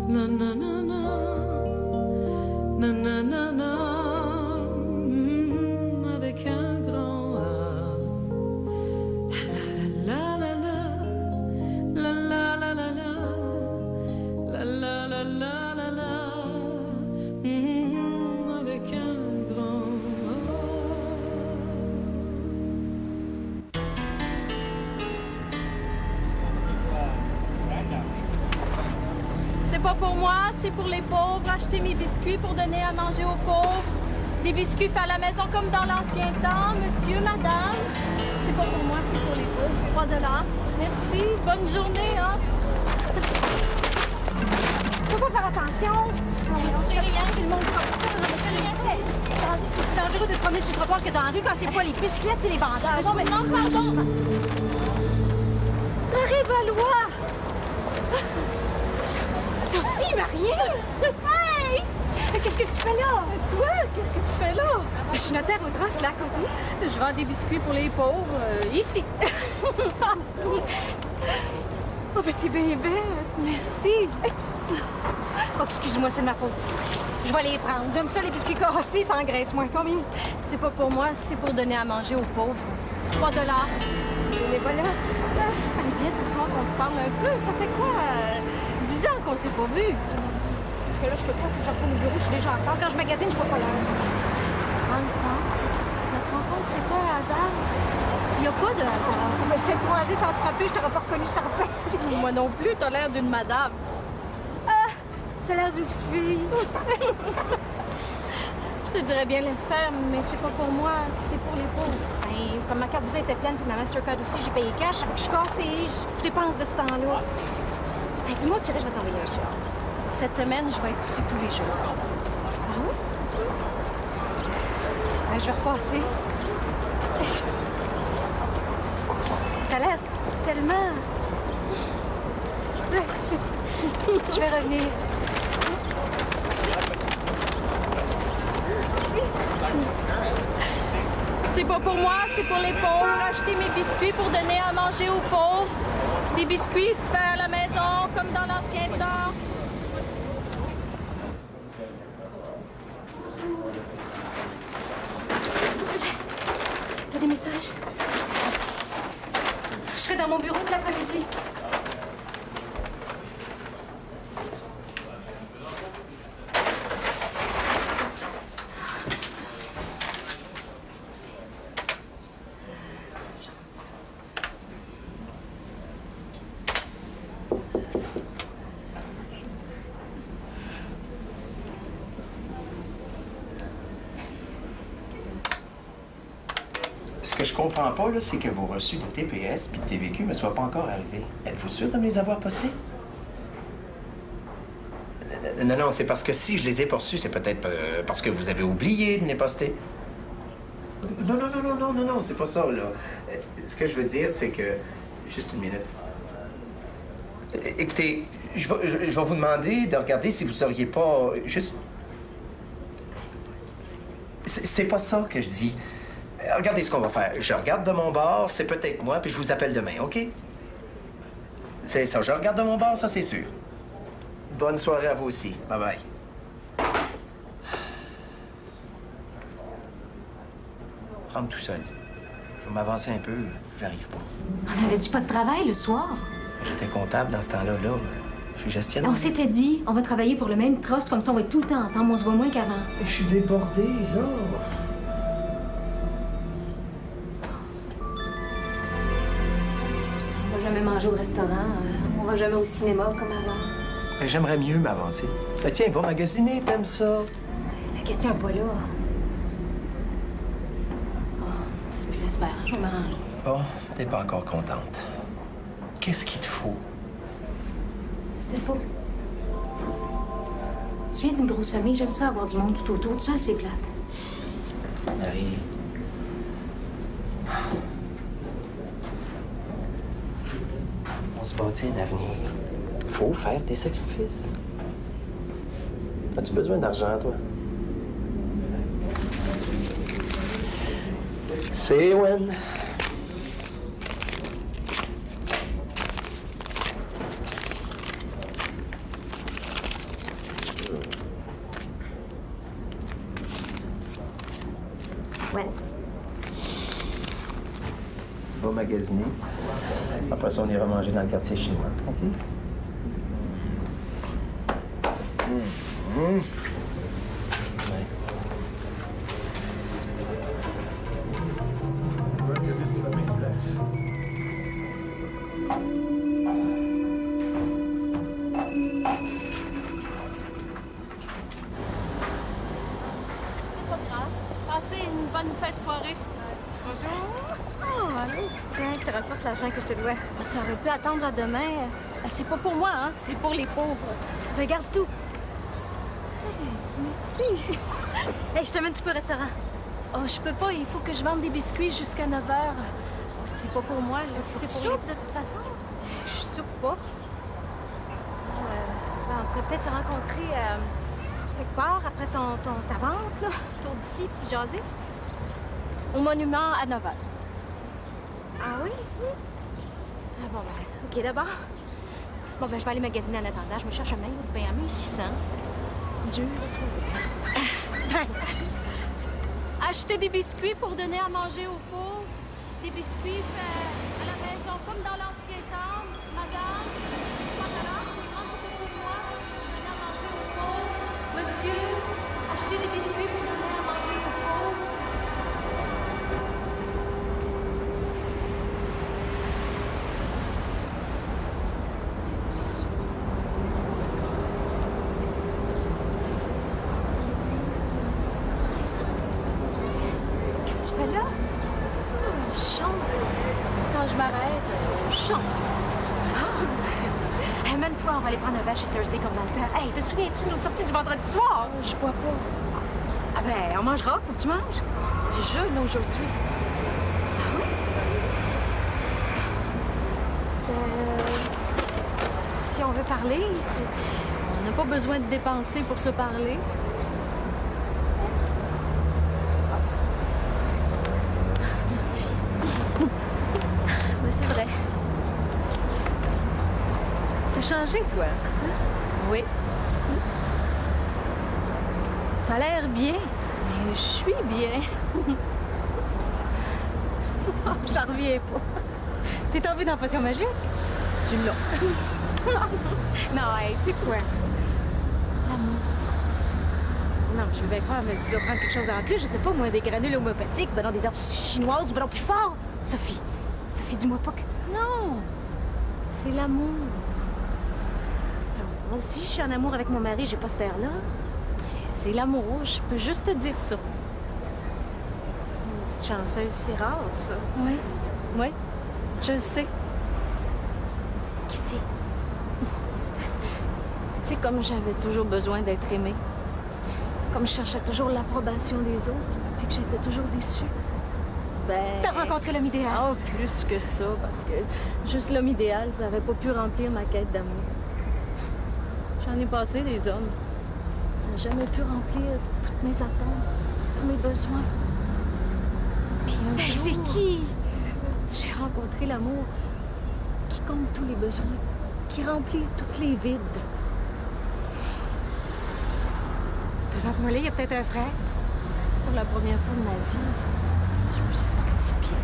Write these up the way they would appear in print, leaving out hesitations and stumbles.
Na na na na, na na na na, avec un grand A. La la la la la la la la la la la la la la, avec un grand A. C'est pas pour moi, c'est pour les pauvres. Acheter mes biscuits pour donner à manger aux pauvres. Des biscuits faits à la maison comme dans l'ancien temps, monsieur, madame. C'est pas pour moi, c'est pour les pauvres. 3 $. Merci. Bonne journée, hein. Faut pas faire attention. C'est rien. Tout le monde comme ça. C'est rien fait. C'est aussi dangereux de se promener sur le trottoir que dans la rue quand c'est pas les bicyclettes, c'est les vendages. Non, mais non, pardon. Arrive à loi. Sophie, Marie! Hey! Qu'est-ce que tu fais là? Toi, qu'est-ce que tu fais là? Je suis notaire au Trosse, là, à côté. Je vends des biscuits pour les pauvres, ici. Oh, mais t'es bien belle. Merci. Oh, excuse-moi, c'est de ma faute. Je vais les prendre. J'aime ça, les biscuits cassés, sans graisse, moins. Combien? C'est pas pour moi, c'est pour donner à manger aux pauvres. 3 $. Les voilà. Allez, viens t'asseoir qu'on se parle un peu. Ça fait quoi? 10 ans qu'on s'est pas vus. Parce que là, je peux pas, faut que je retourne au bureau, je suis déjà en retard. Quand je magasine, je vois pas l'heure. Prends le temps. Notre rencontre, c'est pas un hasard? Il y a pas de hasard. Mais c'est croisé sans se frapper, je t'aurais pas reconnu certain. Moi non plus, t'as l'air d'une madame. Ah! T'as l'air d'une petite fille. Je te dirais bien laisse faire, mais c'est pas pour moi, c'est pour les pauvres. Simple. Comme ma carte Visa était pleine, puis ma Mastercard aussi, j'ai payé cash. Fait que je suis cassée, je dépense de ce temps-là. Hey, dis-moi, tu sais, je vais t'envoyer un char. Cette semaine, je vais être ici tous les jours. Ah oui? Ben, je vais repasser. T'as l'air tellement... Je vais revenir. C'est pas pour moi, c'est pour les pauvres. Acheter mes biscuits pour donner à manger aux pauvres. Des biscuits faits à la maison, comme dans l'ancien temps. T'as des messages? Merci. Je serai dans mon bureau tout l'après-midi. Ce que je comprends pas, là, c'est que vos reçus de TPS puis de TVQ me soient pas encore arrivés. Êtes-vous sûr de me les avoir postés? Non, non, c'est parce que si je les ai pas reçus, c'est peut-être parce que vous avez oublié de me les poster. Non, non, non, non, non, non, non, c'est pas ça, là. Ce que je veux dire, c'est que... Juste une minute. Écoutez, je vais vous demander de regarder si vous seriez pas... Juste... C'est pas ça que je dis. Regardez ce qu'on va faire. Je regarde de mon bord, c'est peut-être moi, puis je vous appelle demain, OK? C'est ça, je regarde de mon bord, ça c'est sûr. Bonne soirée à vous aussi. Bye-bye. Rentre tout seul. Je vais m'avancer un peu, j'arrive pas. On avait dit pas de travail le soir. J'étais comptable dans ce temps-là, là. Je suis gestionnaire. On s'était dit, on va travailler pour le même trust, comme ça on va être tout le temps ensemble, on se voit moins qu'avant. Je suis débordé, là. On va jamais manger au restaurant, on va jamais au cinéma comme avant. Ben, j'aimerais mieux m'avancer. Ben, tiens, va magasiner, t'aimes ça? La question est pas là. Oh, puis laisse faire, je vais m'arranger. Bon, t'es pas encore contente. Qu'est-ce qu'il te faut? Je sais pas. Je viens d'une grosse famille, j'aime ça avoir du monde tout autour. Tout ça, c'est plate. Marie... On se bâtit un avenir. Faut faire des sacrifices. As-tu besoin d'argent, toi? C'est when? va magasiner. Après ça, on ira manger dans le quartier chinois. OK? Ouais. C'est pas grave. Passez une bonne fête de soirée. Bonjour. Oh, allô. Tiens, je te rapporte l'argent que je te dois. Oh, ça aurait pu attendre à demain. C'est pas pour moi, hein. C'est pour les pauvres. Regarde tout. Merci. Hey, je te mène un petit peu au restaurant. Oh, je peux pas. Il faut que je vende des biscuits jusqu'à 9 h. C'est pas pour moi, là. C'est C'est pour pour de toute façon. les... Je soupe pas. On pourrait peut-être se rencontrer quelque part après ta vente, là. Autour d'ici, puis jaser. Au monument à 9 h. Ah oui? Ah bon, ben, OK, d'abord. Bon, ben, je vais aller magasiner en attendant. Je me cherche un maillot de bain à 1600. Dur à trouver. Acheter des biscuits pour donner à manger aux pauvres. Des biscuits faits à la maison, comme dans l'ancien temps. Madame, c'est pour moi. Donner à manger aux pauvres. Monsieur, acheter des biscuits pour donner à manger aux pauvres. Qu'est-ce que tu fais là? Je chante. Quand je m'arrête, je chante. Hey, mène-toi, on va aller prendre un verre chez Thursday comme dans le temps. Hey, te souviens-tu de nos sorties du vendredi soir? Je bois pas. Ah ben, on mangera, faut que tu manges. Je jeûne aujourd'hui. Ah oui? Si on veut parler, c'est... On n'a pas besoin de dépenser pour se parler. Merci. Mais c'est vrai. T'as changé, toi. Oui. T'as l'air bien. Mais je suis bien. J'en reviens pas. T'es tombée dans la potion magique? Tu l'as. Non, hey, c'est quoi? L'amour. Non, je vais bien croire, mais tu dois prendre quelque chose en plus. Je sais pas, moi, des granules homéopathiques, ben non, des herbes chinoises, ben non, plus fort. Sophie, dis-moi pas que... Non. C'est l'amour. Moi aussi, je suis en amour avec mon mari, j'ai pas cette air-là. C'est l'amour. Je peux juste te dire ça. Une petite chanceuse, c'est rare, ça. Oui. Oui. Je le sais. Qui c'est? Tu sais, comme j'avais toujours besoin d'être aimée. Comme je cherchais toujours l'approbation des autres, puis que j'étais toujours déçue. Ben... T'as rencontré l'homme idéal? Oh, plus que ça, parce que juste l'homme idéal, ça avait pas pu remplir ma quête d'amour. J'en ai passé des hommes. Ça n'a jamais pu remplir toutes mes attentes, tous mes besoins. Puis un Hey, jour, c'est qui? j'ai rencontré l'amour qui comble tous les besoins, qui remplit tous les vides. Présente-moi là, il y a peut-être un frère. Pour la première fois de ma vie, je me suis sentie bien.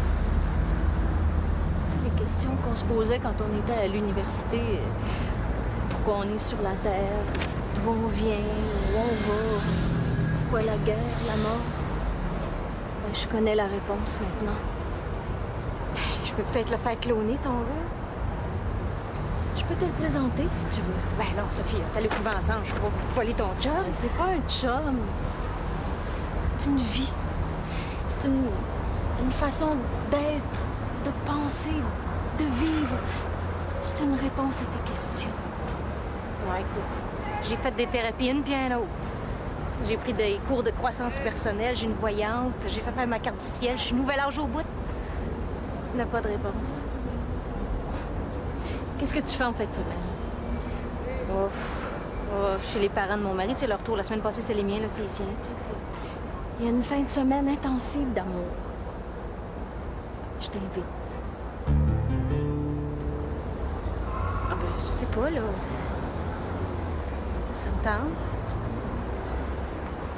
Tu sais, les questions qu'on se posait quand on était à l'université, pourquoi on est sur la Terre, d'où on vient, où on va, pourquoi la guerre, la mort, ben, je connais la réponse maintenant. Je peux peut-être le faire cloner, ton gars. Je peux te le présenter si tu veux. Ben non, Sophie, t'as le couvent ensemble, je peux pas voler ton chum. Mais c'est pas un chum. C'est une vie. C'est une façon d'être, de penser, de vivre. C'est une réponse à tes questions. Ouais, écoute, j'ai fait des thérapies une puis un autre. J'ai pris des cours de croissance personnelle, j'ai une voyante, j'ai fait faire ma carte du ciel, je suis nouvel âge au bout. Il n'a pas de réponse. Qu'est-ce que tu fais en fin de semaine? Chez les parents de mon mari, c'est leur tour. La semaine passée, c'était les miens, là, c'est les siens, tu sais. Il y a une fin de semaine intensive d'amour. Je t'invite. Ah ben, je sais pas, là. Ça me tente.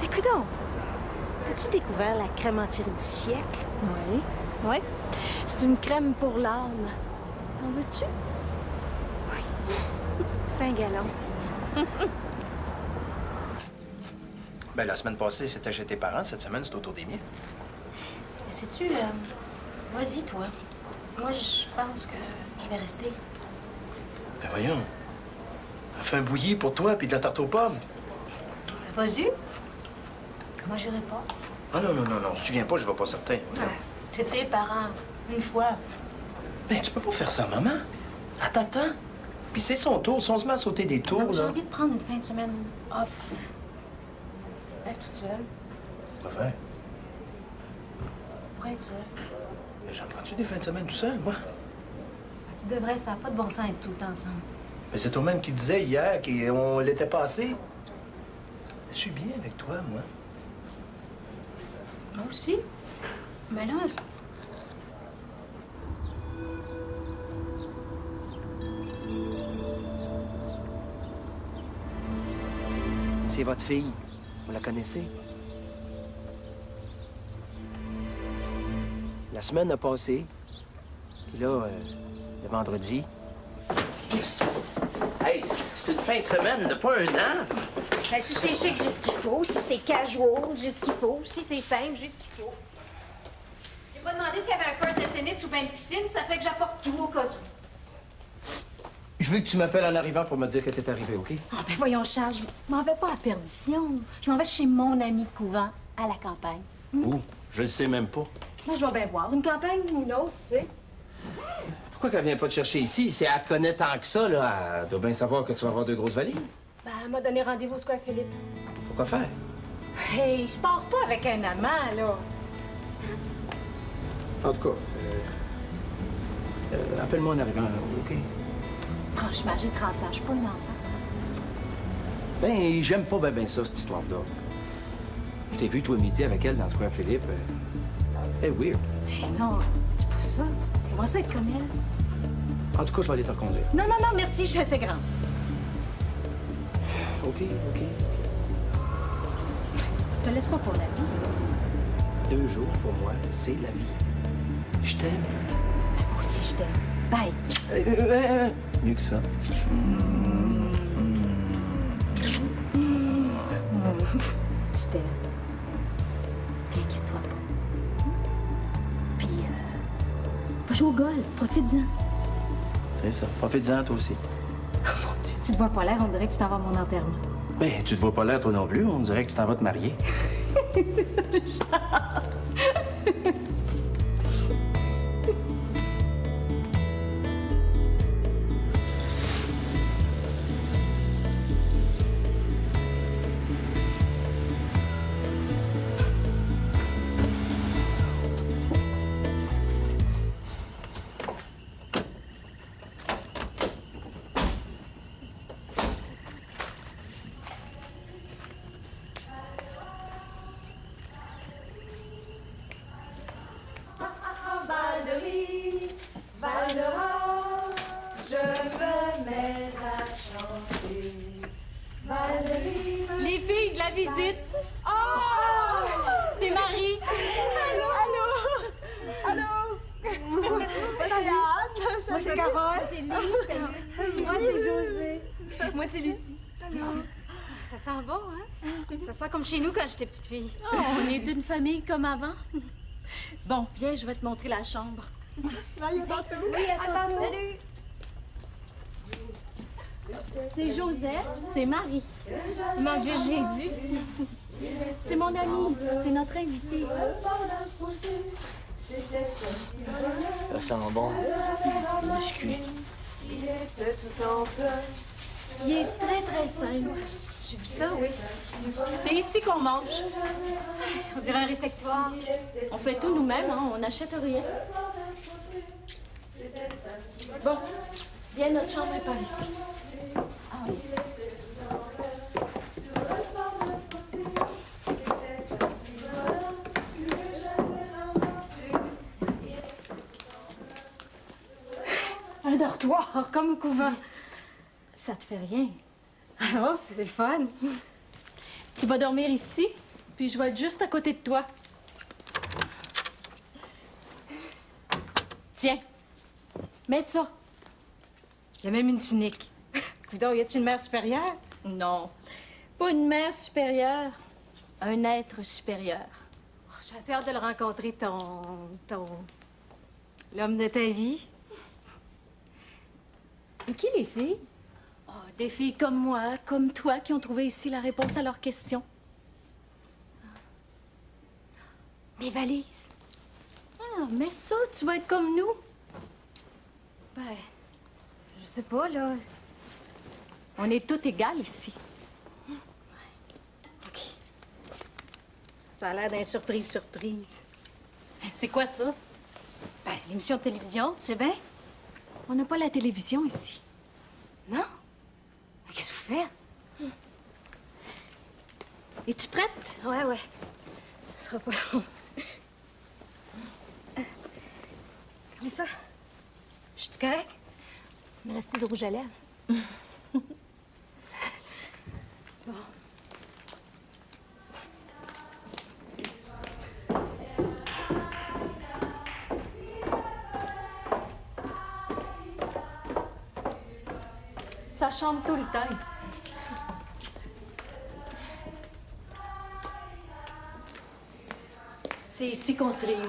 Écoute donc, t'as-tu découvert la crème anti-rides du siècle? Oui. Oui. C'est une crème pour l'âme. En veux-tu? Oui. 5 gallons. Ben, la semaine passée, c'était chez tes parents. Cette semaine, c'est autour des miens. Sais-tu, vas-y, toi. Moi, je pense que je vais rester. Ben, voyons. On fait un bouilli pour toi puis de la tarte aux pommes. Vas-y. Moi, j'irai pas. Ah non, non, non, non. Si tu viens pas, je vais pas certain. Ouais. C'est tes parents. Une fois. Ben, tu peux pas faire ça, maman. Elle t'attend. Puis c'est son tour. Si on se met à sauter des tours, J'ai là... envie de prendre une fin de semaine off. Être toute seule. Pas vrai. Pour être seule. Mais j'en prends-tu des fins de semaine tout seul, moi? Tu devrais, ça n'a pas de bon sens être tout le temps ensemble. Mais c'est toi-même qui disais hier qu'on l'était passé. Je suis bien avec toi, moi. Moi aussi. Mais là, C'est votre fille. Vous la connaissez? La semaine a passé. Puis là, le vendredi... Yes! Hey, c'est une fin de semaine, de pas un an. ben, si c'est chic, j'ai ce qu'il faut. Si c'est casual, j'ai ce qu'il faut. Si c'est simple, j'ai ce qu'il faut. J'ai pas demandé s'il y avait un court de tennis ou bien une piscine. Ça fait que j'apporte tout au cas où. Je veux que tu m'appelles en arrivant pour me dire que t'es arrivé, OK? Oh, ben voyons, Charles, je m'en vais pas à perdition. Je m'en vais chez mon ami de couvent, à la campagne. Où? Je le sais même pas. Moi, je vais bien voir. Une campagne ou une autre, tu sais. Pourquoi qu'elle vient pas te chercher ici? Si elle te connaît tant que ça, là, elle doit bien savoir que tu vas avoir 2 grosses valises. Ben, elle m'a donné rendez-vous au Square Philippe. Pourquoi faire? Hey, je pars pas avec un amant, là. En tout cas, appelle-moi en arrivant, OK? Franchement, j'ai 30 ans, je suis pas une enfant. Ben, j'aime pas ben ça, cette histoire-là. Je t'ai vu, toi, midi, avec elle dans le Square Philippe. Elle est weird. Hey, non, c'est pas ça. J'aimerais ça être comme elle. En tout cas, je vais aller te reconduire. Non, non, non, merci, je suis assez grande. OK. Je te laisse pas pour la vie. 2 jours, pour moi, c'est la vie. Je t'aime. Moi aussi, je t'aime. Bye. Mieux que ça. Je t'aime. T'inquiète-toi pas. Puis, va jouer au golf. Profite-en. C'est ça. Profite-en, toi aussi. Tu te vois pas l'air, on dirait que tu t'en vas à mon enterrement. Ben, tu te vois pas l'air, toi non plus. On dirait que tu t'en vas te marier. Les filles de la visite. Oh! C'est Marie. Moi, c'est Carole. C'est Lise. Moi, c'est José. Moi, c'est Lucie. Ça sent bon, hein? Ça sent comme chez nous quand j'étais petite fille. Oh, on est une famille comme avant. Bon, viens, je vais te montrer la chambre. Oui, attends, salut. C'est Joseph, c'est Marie. Il manque juste Jésus. C'est mon ami, c'est notre invité. Ça sent bon. Biscuit. Il est très, très simple. J'ai vu ça, oui. C'est ici qu'on mange. On dirait un réfectoire. On fait tout nous-mêmes, hein? On n'achète rien. Bon, viens, notre chambre est par ici. Un dortoir, comme au couvent. Ça te fait rien. Alors, c'est fun. Tu vas dormir ici, puis je vais être juste à côté de toi. Tiens, mets ça. Il y a même une tunique. Coudon, y a-tu une mère supérieure? Non, pas une mère supérieure, un être supérieur. Oh, j'ai assez hâte de le rencontrer, l'homme de ta vie. C'est qui les filles? Oh, des filles comme moi, comme toi, qui ont trouvé ici la réponse à leurs questions. Mes valises. Ah, mais ça, tu vas être comme nous. Ben, je sais pas, là. On est toutes égales ici. OK. Ça a l'air d'un surprise. C'est quoi ça? Ben, l'émission de télévision, tu sais bien? On n'a pas la télévision ici. Non? Mais qu'est-ce que vous faites? Es-tu prête? Ouais. Ce sera pas long. Comme ça? Je suis correct? Il me reste du rouge à lèvres. Bon. Ça chante tout le temps ici. C'est ici qu'on se réunit.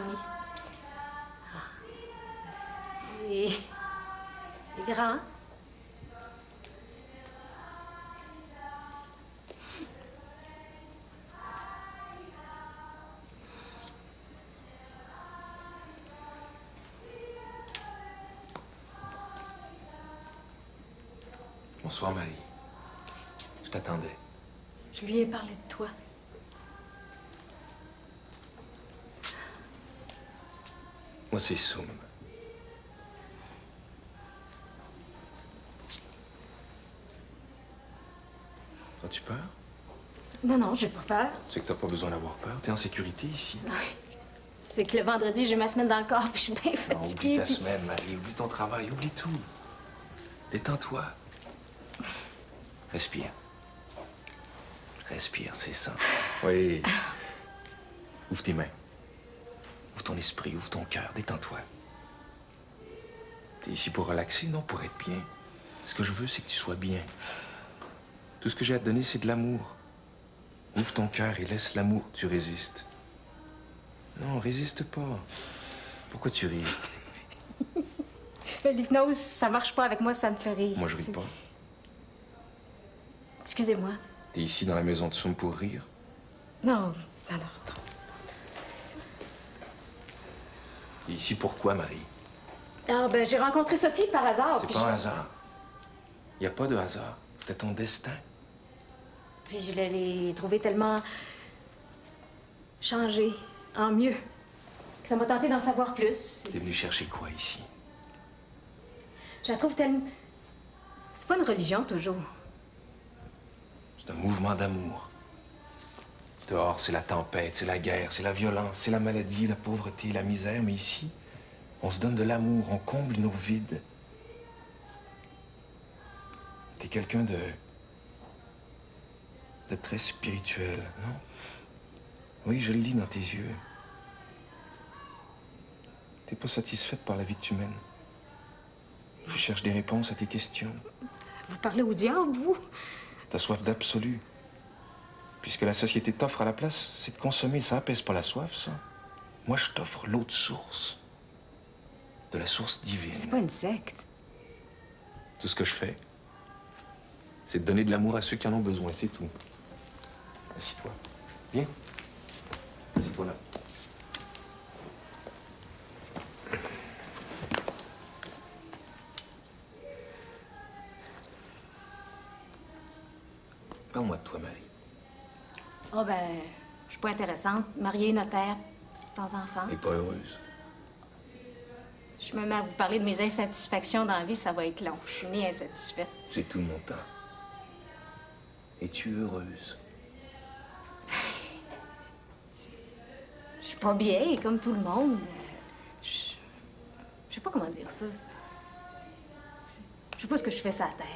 C'est grand. Bonsoir, Marie. Je t'attendais. Je lui ai parlé de toi. Moi, c'est Soum. As-tu peur? Non, j'ai pas peur. Tu sais que t'as pas besoin d'avoir peur. T'es en sécurité ici. C'est que le vendredi, j'ai ma semaine dans le corps, puis je suis bien Non, fatiguée. oublie ta puis- semaine, Marie. Oublie ton travail. Oublie tout. Détends-toi. Respire. Respire, c'est ça. Oui. Ouvre tes mains. Ouvre ton esprit, ouvre ton cœur. Détends-toi. T'es ici pour relaxer, non pour être bien. Ce que je veux, c'est que tu sois bien. Tout ce que j'ai à te donner, c'est de l'amour. Ouvre ton cœur et laisse l'amour. Tu résistes. Non, résiste pas. Pourquoi tu ris? L'hypnose, ça marche pas avec moi, ça me fait rire. Moi, je ris pas. Excusez-moi. T'es ici dans la maison de Soum pour rire? Non. T'es ici pourquoi, Marie? Ah, ben, j'ai rencontré Sophie par hasard. C'est puis pas un je- hasard. Y a pas de hasard. C'était ton destin. Puis je l'ai trouvée tellement changée, en mieux, que ça m'a tenté d'en savoir plus. T'es venu chercher quoi ici? Je la trouve tellement... C'est pas une religion, toujours. C'est un mouvement d'amour. Dehors, c'est la tempête, c'est la guerre, c'est la violence, c'est la maladie, la pauvreté, la misère. Mais ici, on se donne de l'amour, on comble nos vides. T'es quelqu'un de très spirituel, non? Oui, je le lis dans tes yeux. T'es pas satisfaite par la vie que tu mènes. Tu cherches des réponses à tes questions. Vous parlez au diable, vous? T'as soif d'absolu. Puisque la société t'offre à la place, c'est de consommer. Ça apaise pas la soif, ça. Moi, je t'offre l'eau de source. De la source divine. C'est pas une secte. Tout ce que je fais, c'est de donner de l'amour à ceux qui en ont besoin, c'est tout. Assis-toi. Viens. Assis-toi là. Parle-moi de toi, Marie. Oh, ben, je suis pas intéressante. Mariée, notaire, sans enfant. Et pas heureuse. Si je me mets à vous parler de mes insatisfactions dans la vie, ça va être long. Je suis née insatisfaite. J'ai tout mon temps. Es-tu heureuse? Je suis pas bien, comme tout le monde. Je sais pas comment dire ça. Je sais pas ce que je fais sur la terre.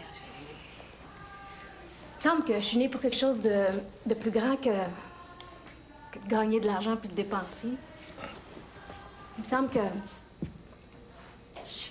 Il me semble que je suis née pour quelque chose de plus grand que de gagner de l'argent puis de dépenser. Il me semble que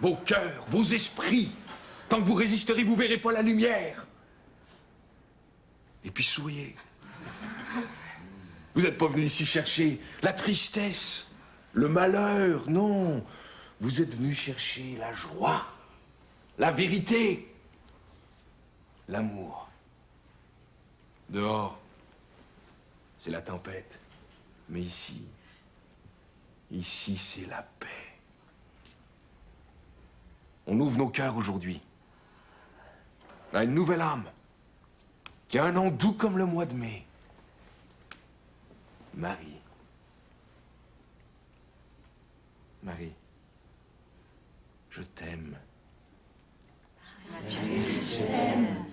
vos cœurs, vos esprits. Tant que vous résisterez, vous verrez pas la lumière. Et puis souriez. Vous n'êtes pas venu ici chercher la tristesse, le malheur, non. Vous êtes venu chercher la joie, la vérité, l'amour. Dehors, c'est la tempête. Mais ici, c'est la paix. On ouvre nos cœurs aujourd'hui à une nouvelle âme qui a un nom doux comme le mois de mai. Marie. Marie, je t'aime. Je t'aime.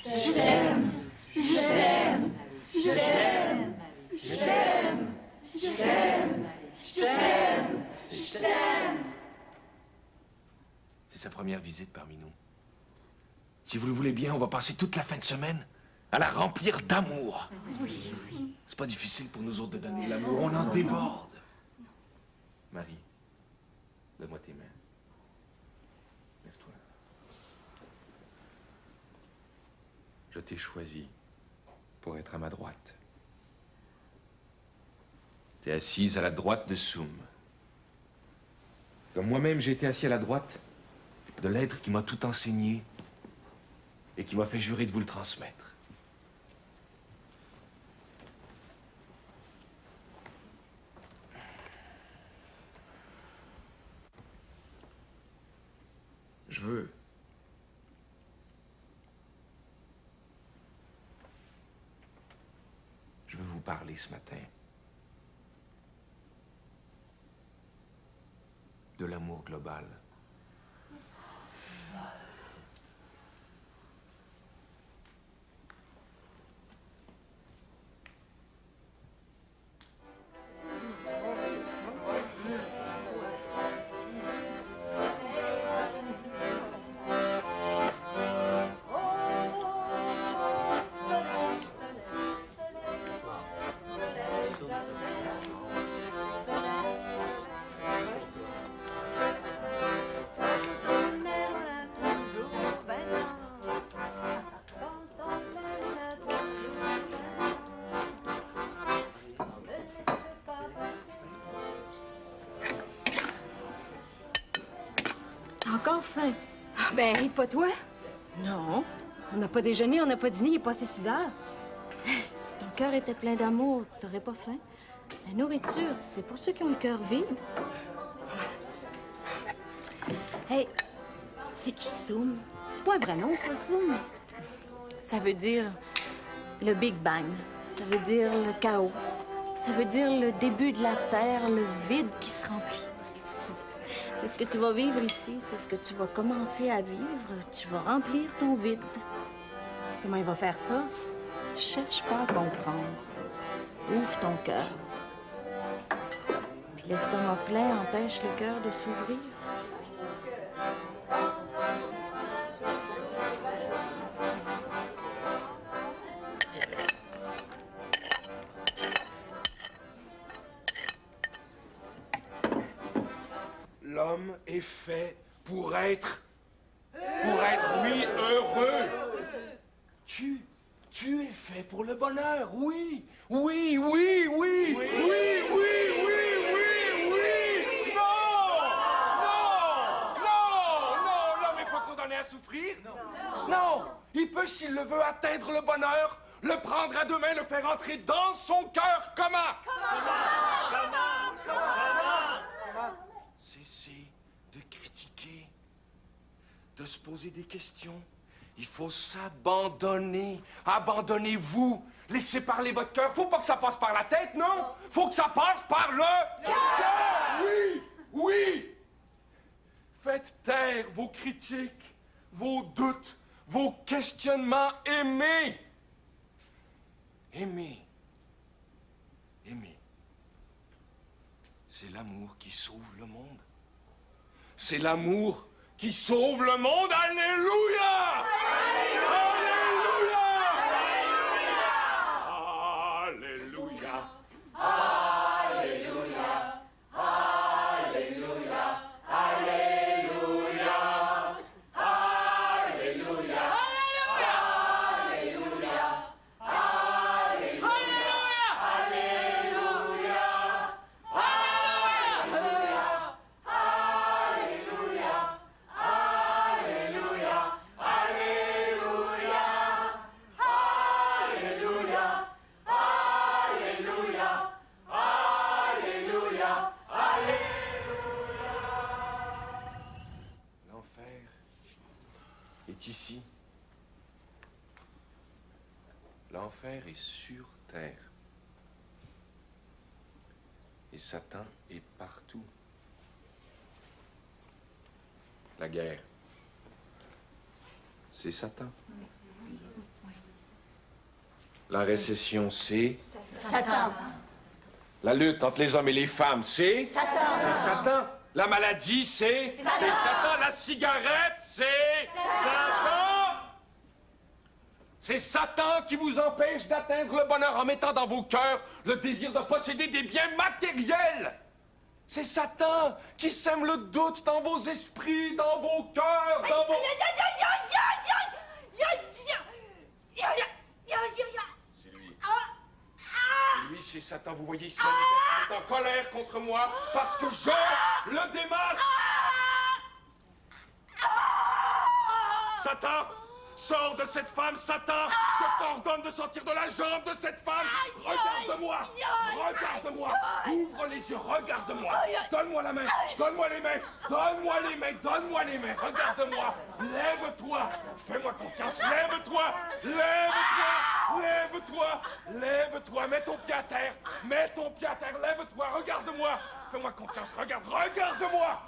Je t'aime. Je t'aime. Je t'aime. Je t'aime. Je t'aime. Je t'aime. Je t'aime. C'est sa première visite parmi nous. Si vous le voulez bien, on va passer toute la fin de semaine à la remplir d'amour. Oui. C'est pas difficile pour nous autres de donner l'amour, on en déborde. Marie, donne-moi tes mains. Lève-toi. Je t'ai choisi pour être à ma droite. T'es assise à la droite de Soum. Comme moi-même, j'ai été assis à la droite de l'être qui m'a tout enseigné et qui m'a fait jurer de vous le transmettre. Je veux vous parler ce matin de l'amour global. Encore faim. Ben, pas toi. Non. On n'a pas déjeuné, on n'a pas dîné, il est passé 6 heures. Si ton cœur était plein d'amour, t'aurais pas faim. La nourriture, c'est pour ceux qui ont le cœur vide. Hey, c'est qui Soum? C'est pas un vrai nom, ça, Soum? Ça veut dire le Big Bang. Ça veut dire le chaos. Ça veut dire le début de la Terre, le vide qui se remplit. C'est ce que tu vas vivre ici, c'est ce que tu vas commencer à vivre. Tu vas remplir ton vide. Comment il va faire ça? Cherche pas à comprendre. Ouvre ton cœur. Puis l'estomac plein empêche le cœur de s'ouvrir. L'homme est fait pour être, oui, heureux. Tu es fait pour le bonheur, oui, oui, oui, oui, oui, oui, oui, oui, oui. Non, l'homme n'est pas condamné à souffrir. Non, il peut, s'il le veut, atteindre le bonheur, le prendre à deux mains, le faire entrer dans son cœur. Comment? Cessez de critiquer, de se poser des questions. Il faut s'abandonner. Abandonnez-vous. Laissez parler votre cœur. Faut pas que ça passe par la tête, non? Faut que ça passe par le cœur. Oui, oui. Faites taire vos critiques, vos doutes, vos questionnements. Aimez. Aimez. Aimez. C'est l'amour qui sauve le monde. C'est l'amour qui sauve le monde. Alléluia! Alléluia! Alléluia! Alléluia! Alléluia! Alléluia! est ici. L'enfer est sur terre. Et Satan est partout. La guerre, c'est Satan. La récession, c'est Satan. La lutte entre les hommes et les femmes, c'est Satan. C'est Satan. La maladie, c'est Satan. La cigarette, c'est Satan. C'est Satan qui vous empêche d'atteindre le bonheur en mettant dans vos cœurs le désir de posséder des biens matériels. C'est Satan qui sème le doute dans vos esprits, dans vos cœurs, dans vos... C'est lui. C'est lui, c'est Satan. Vous voyez, il se manifeste, il est en colère contre moi parce que je le démasse. Satan, sors de cette femme, Satan. Je t'ordonne de sortir de la jambe de cette femme. Regarde-moi. Regarde-moi. Ouvre les yeux, regarde-moi. Donne-moi la main. Donne-moi les mains. Donne-moi les mains. Donne-moi les mains. Regarde-moi. Lève-toi. Fais-moi confiance. Lève-toi. Lève-toi. Lève-toi. Lève-toi. Mets ton pied à terre. Mets ton pied à terre. Lève-toi. Regarde-moi. Fais-moi confiance. Regarde. Regarde-moi.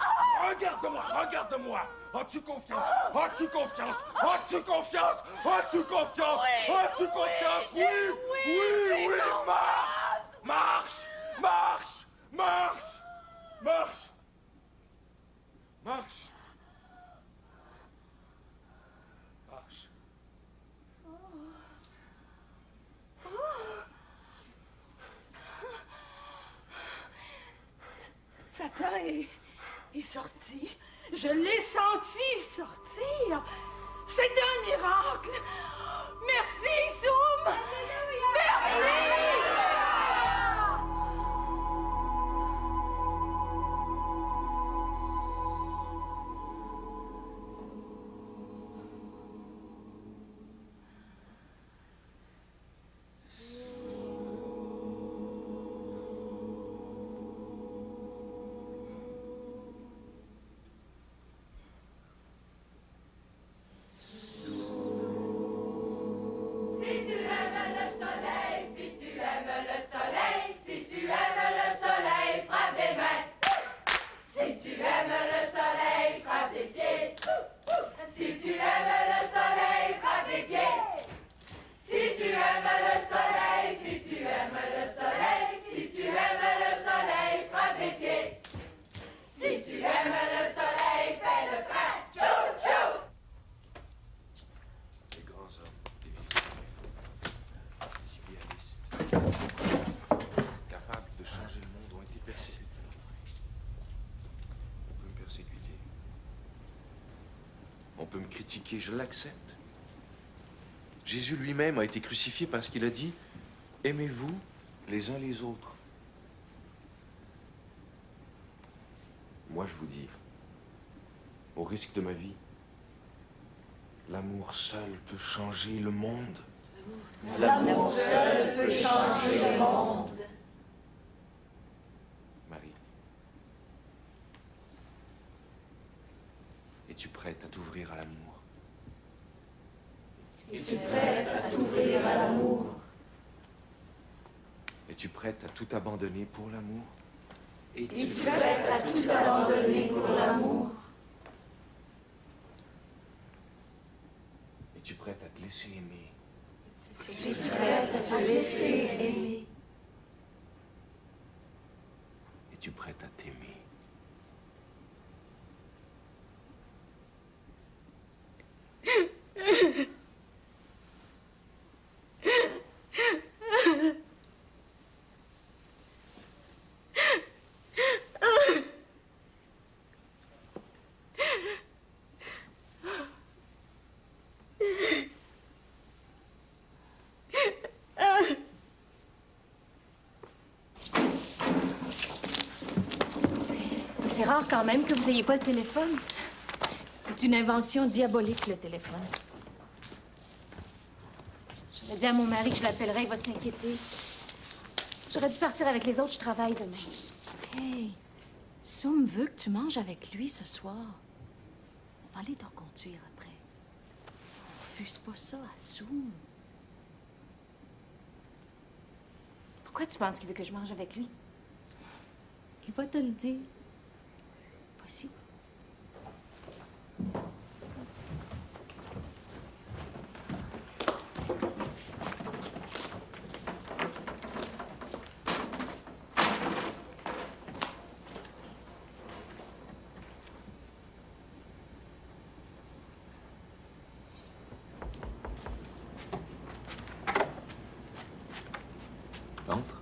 Regarde-moi. Regarde-moi. As-tu confiance? As-tu confiance? As-tu confiance? As-tu confiance? As-tu confiance? Oui! Oui! Oui! Marche! Marche! Marche! Marche! Marche! Marche! Satan est sorti. Je l'ai senti sortir. C'est un miracle. Merci, Zoom. Merci. Je l'accepte. Jésus lui-même a été crucifié parce qu'il a dit « Aimez-vous les uns les autres ». Moi, je vous dis, au risque de ma vie, l'amour seul peut changer le monde. L'amour seul peut changer le monde. Marie, es-tu prête à t'ouvrir à l'amour? Es-tu prête à t'ouvrir à l'amour? Es-tu prête à tout abandonner pour l'amour? Es-tu prête à tout abandonner pour l'amour? Es-tu prête à te laisser aimer? Es-tu prête à te laisser aimer? Es-tu prête à t'aimer? C'est rare quand même que vous n'ayez pas le téléphone. C'est une invention diabolique, le téléphone. J'avais dit à mon mari que je l'appellerais, il va s'inquiéter. J'aurais dû partir avec les autres, je travaille demain. Hey, Soum veut que tu manges avec lui ce soir. On va aller t'en conduire après. refuse pas ça à Sue. Pourquoi tu penses qu'il veut que je mange avec lui? Il va te le dire. Voici. Entre.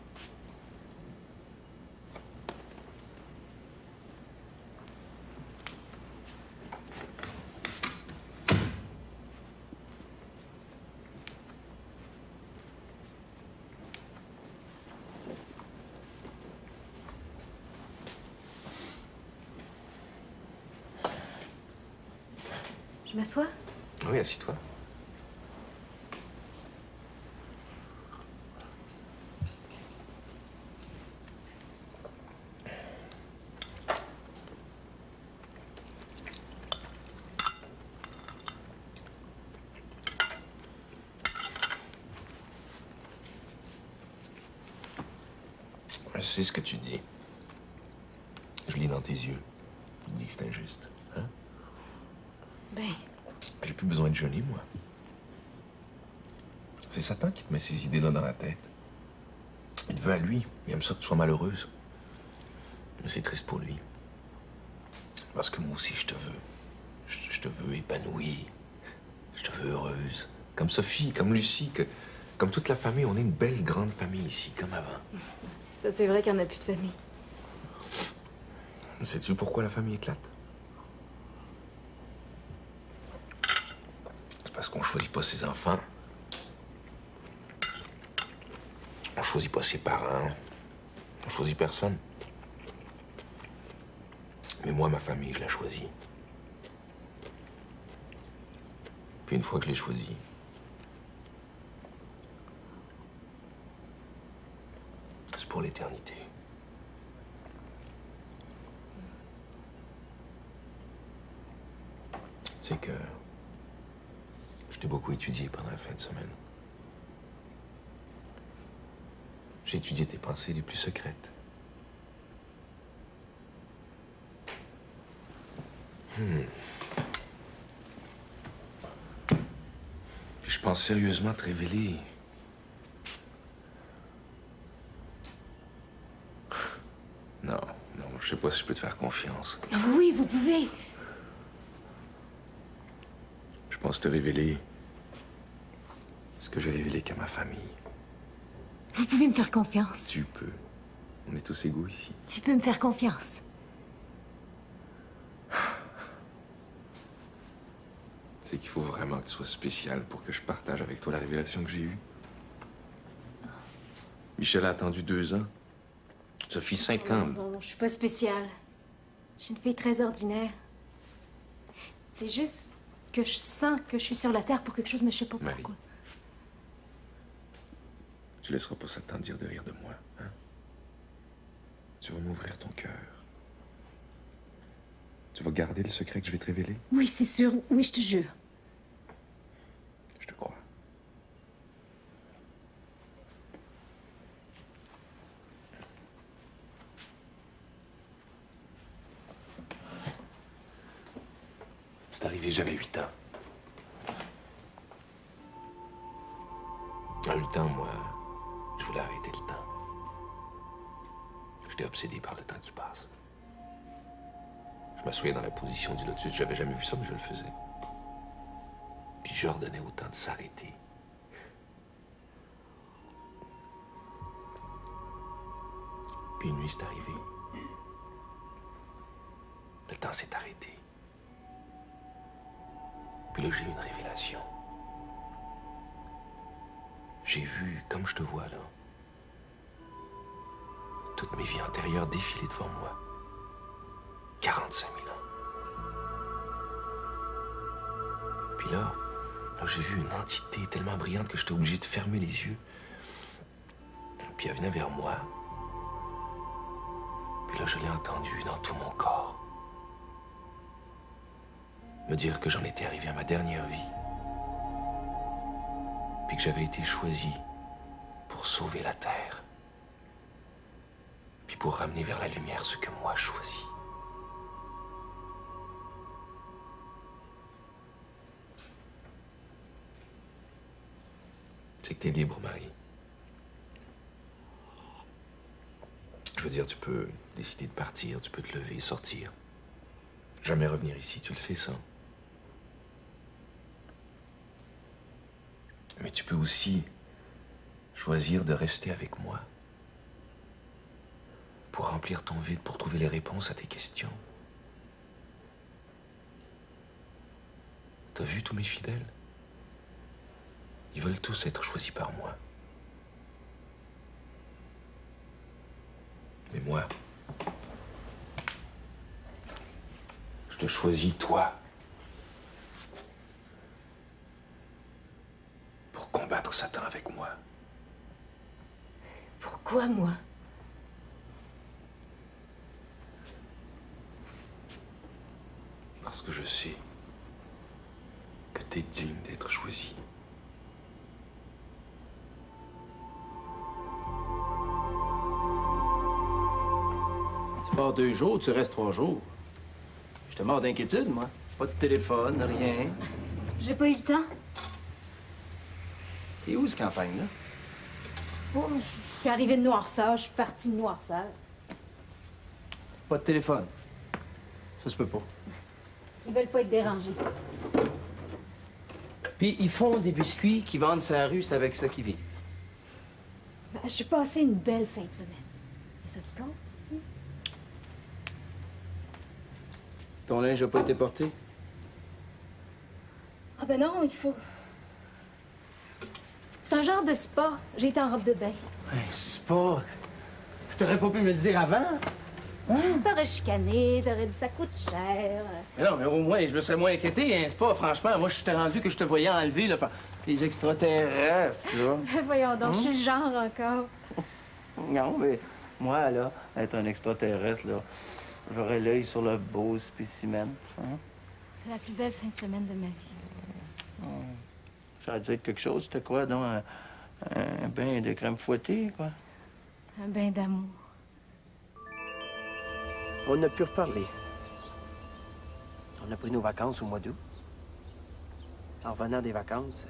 Je m'assois? Oui, assis-toi. Je sais ce que tu dis. Je lis dans tes yeux. Tu dis que c'est injuste. Hein? Ben, J'ai plus besoin de Johnny, moi. C'est Satan qui te met ces idées-là dans la tête. Il te veut à lui. Il aime ça que tu sois malheureuse. Mais c'est triste pour lui. Parce que moi aussi, je te veux. Je te veux épanouie. Je te veux heureuse. Comme Sophie, comme Lucie, comme toute la famille. On est une belle, grande famille ici, comme avant. ça, c'est vrai qu'il n'y en a plus de famille. Sais-tu pourquoi la famille éclate? C'est parce qu'on choisit pas ses enfants. On choisit pas ses parents. On choisit personne. Mais moi, ma famille, je l'ai choisie. Puis une fois que je l'ai choisie, c'est pour l'éternité. Tu sais que je t'ai beaucoup étudié pendant la fin de semaine. J'ai étudié tes pensées les plus secrètes. Puis je pense sérieusement te révéler. Non, je sais pas si je peux te faire confiance. Oui, vous pouvez. Je pense te révéler ce que j'ai révélé qu'à ma famille. Vous pouvez me faire confiance. Tu peux. On est tous égaux ici. Tu peux me faire confiance. Tu sais qu'il faut vraiment que tu sois spécial pour que je partage avec toi la révélation que j'ai eue. Michel a attendu 2 ans. Sophie, 5 ans. Non, je suis pas spéciale. Je suis une fille très ordinaire. C'est juste que je sens que je suis sur la terre pour quelque chose, mais je sais pas Marie. pourquoi. Tu laisseras pas Satan dire de rire de moi, hein? Tu vas m'ouvrir ton cœur. Tu vas garder le secret que je vais te révéler? Oui, c'est sûr. Oui, je te jure. Je te crois. C'est arrivé, j'avais 8 ans. À 8 ans, moi, je voulais arrêter le temps. J'étais obsédé par le temps qui passe. Je m'assoyais dans la position du lotus. J'avais jamais vu ça, mais je le faisais. Puis j'ordonnais au temps de s'arrêter. Puis une nuit, c'est arrivé. Le temps s'est arrêté. Puis là, j'ai eu une révélation. J'ai vu, comme je te vois là, toutes mes vies antérieures défiler devant moi. 45 000 ans. Puis là, j'ai vu une entité tellement brillante que j'étais obligé de fermer les yeux. Puis elle venait vers moi. Puis là, je l'ai entendue dans tout mon corps. Me dire que j'en étais arrivé à ma dernière vie. puis que j'avais été choisi pour sauver la Terre. Puis pour ramener vers la lumière ce que moi je choisis. C'est que t'es libre, Marie. Je veux dire, tu peux décider de partir, tu peux te lever, sortir. Jamais revenir ici, tu le sais, ça. Mais tu peux aussi choisir de rester avec moi. Pour remplir ton vide, pour trouver les réponses à tes questions. T'as vu tous mes fidèles? Ils veulent tous être choisis par moi. Mais moi, je te choisis, toi. Pour combattre Satan avec moi. Pourquoi moi? Parce que je sais que t'es digne d'être choisi. Tu pars 2 jours, tu restes 3 jours. Je te mords d'inquiétude, moi. Pas de téléphone, rien. J'ai pas eu le temps. T'es où, cette campagne-là? Oh, je suis arrivée de Noirceur, je suis partie de Noirceur. Pas de téléphone. Ça se peut pas. Ils veulent pas être dérangés. Puis ils font des biscuits qui vendent sur la rue, c'est avec ça qu'ils vivent. Ben, j'ai passé une belle fin de semaine. C'est ça qui compte. Ton linge n'a pas été porté? Ah ben non, il faut... C'est un genre de spa. J'ai été en robe de bain. Un spa? T'aurais pas pu me le dire avant? T'aurais chicané, t'aurais dit ça coûte cher. Mais non, mais au moins, je me serais moins inquiété, un spa, franchement. Moi, je t'ai rendu que je te voyais enlever là, par les extraterrestres, là. Ben voyons donc, je suis le genre encore. Non, mais moi, là, être un extraterrestre, là, j'aurais l'œil sur le beau spécimen. Hein? C'est la plus belle fin de semaine de ma vie. Ça a dû être quelque chose, c'était quoi, donc? Un bain de crème fouettée, quoi? Un bain d'amour. On a pu reparler. On a pris nos vacances au mois d'août. En revenant des vacances...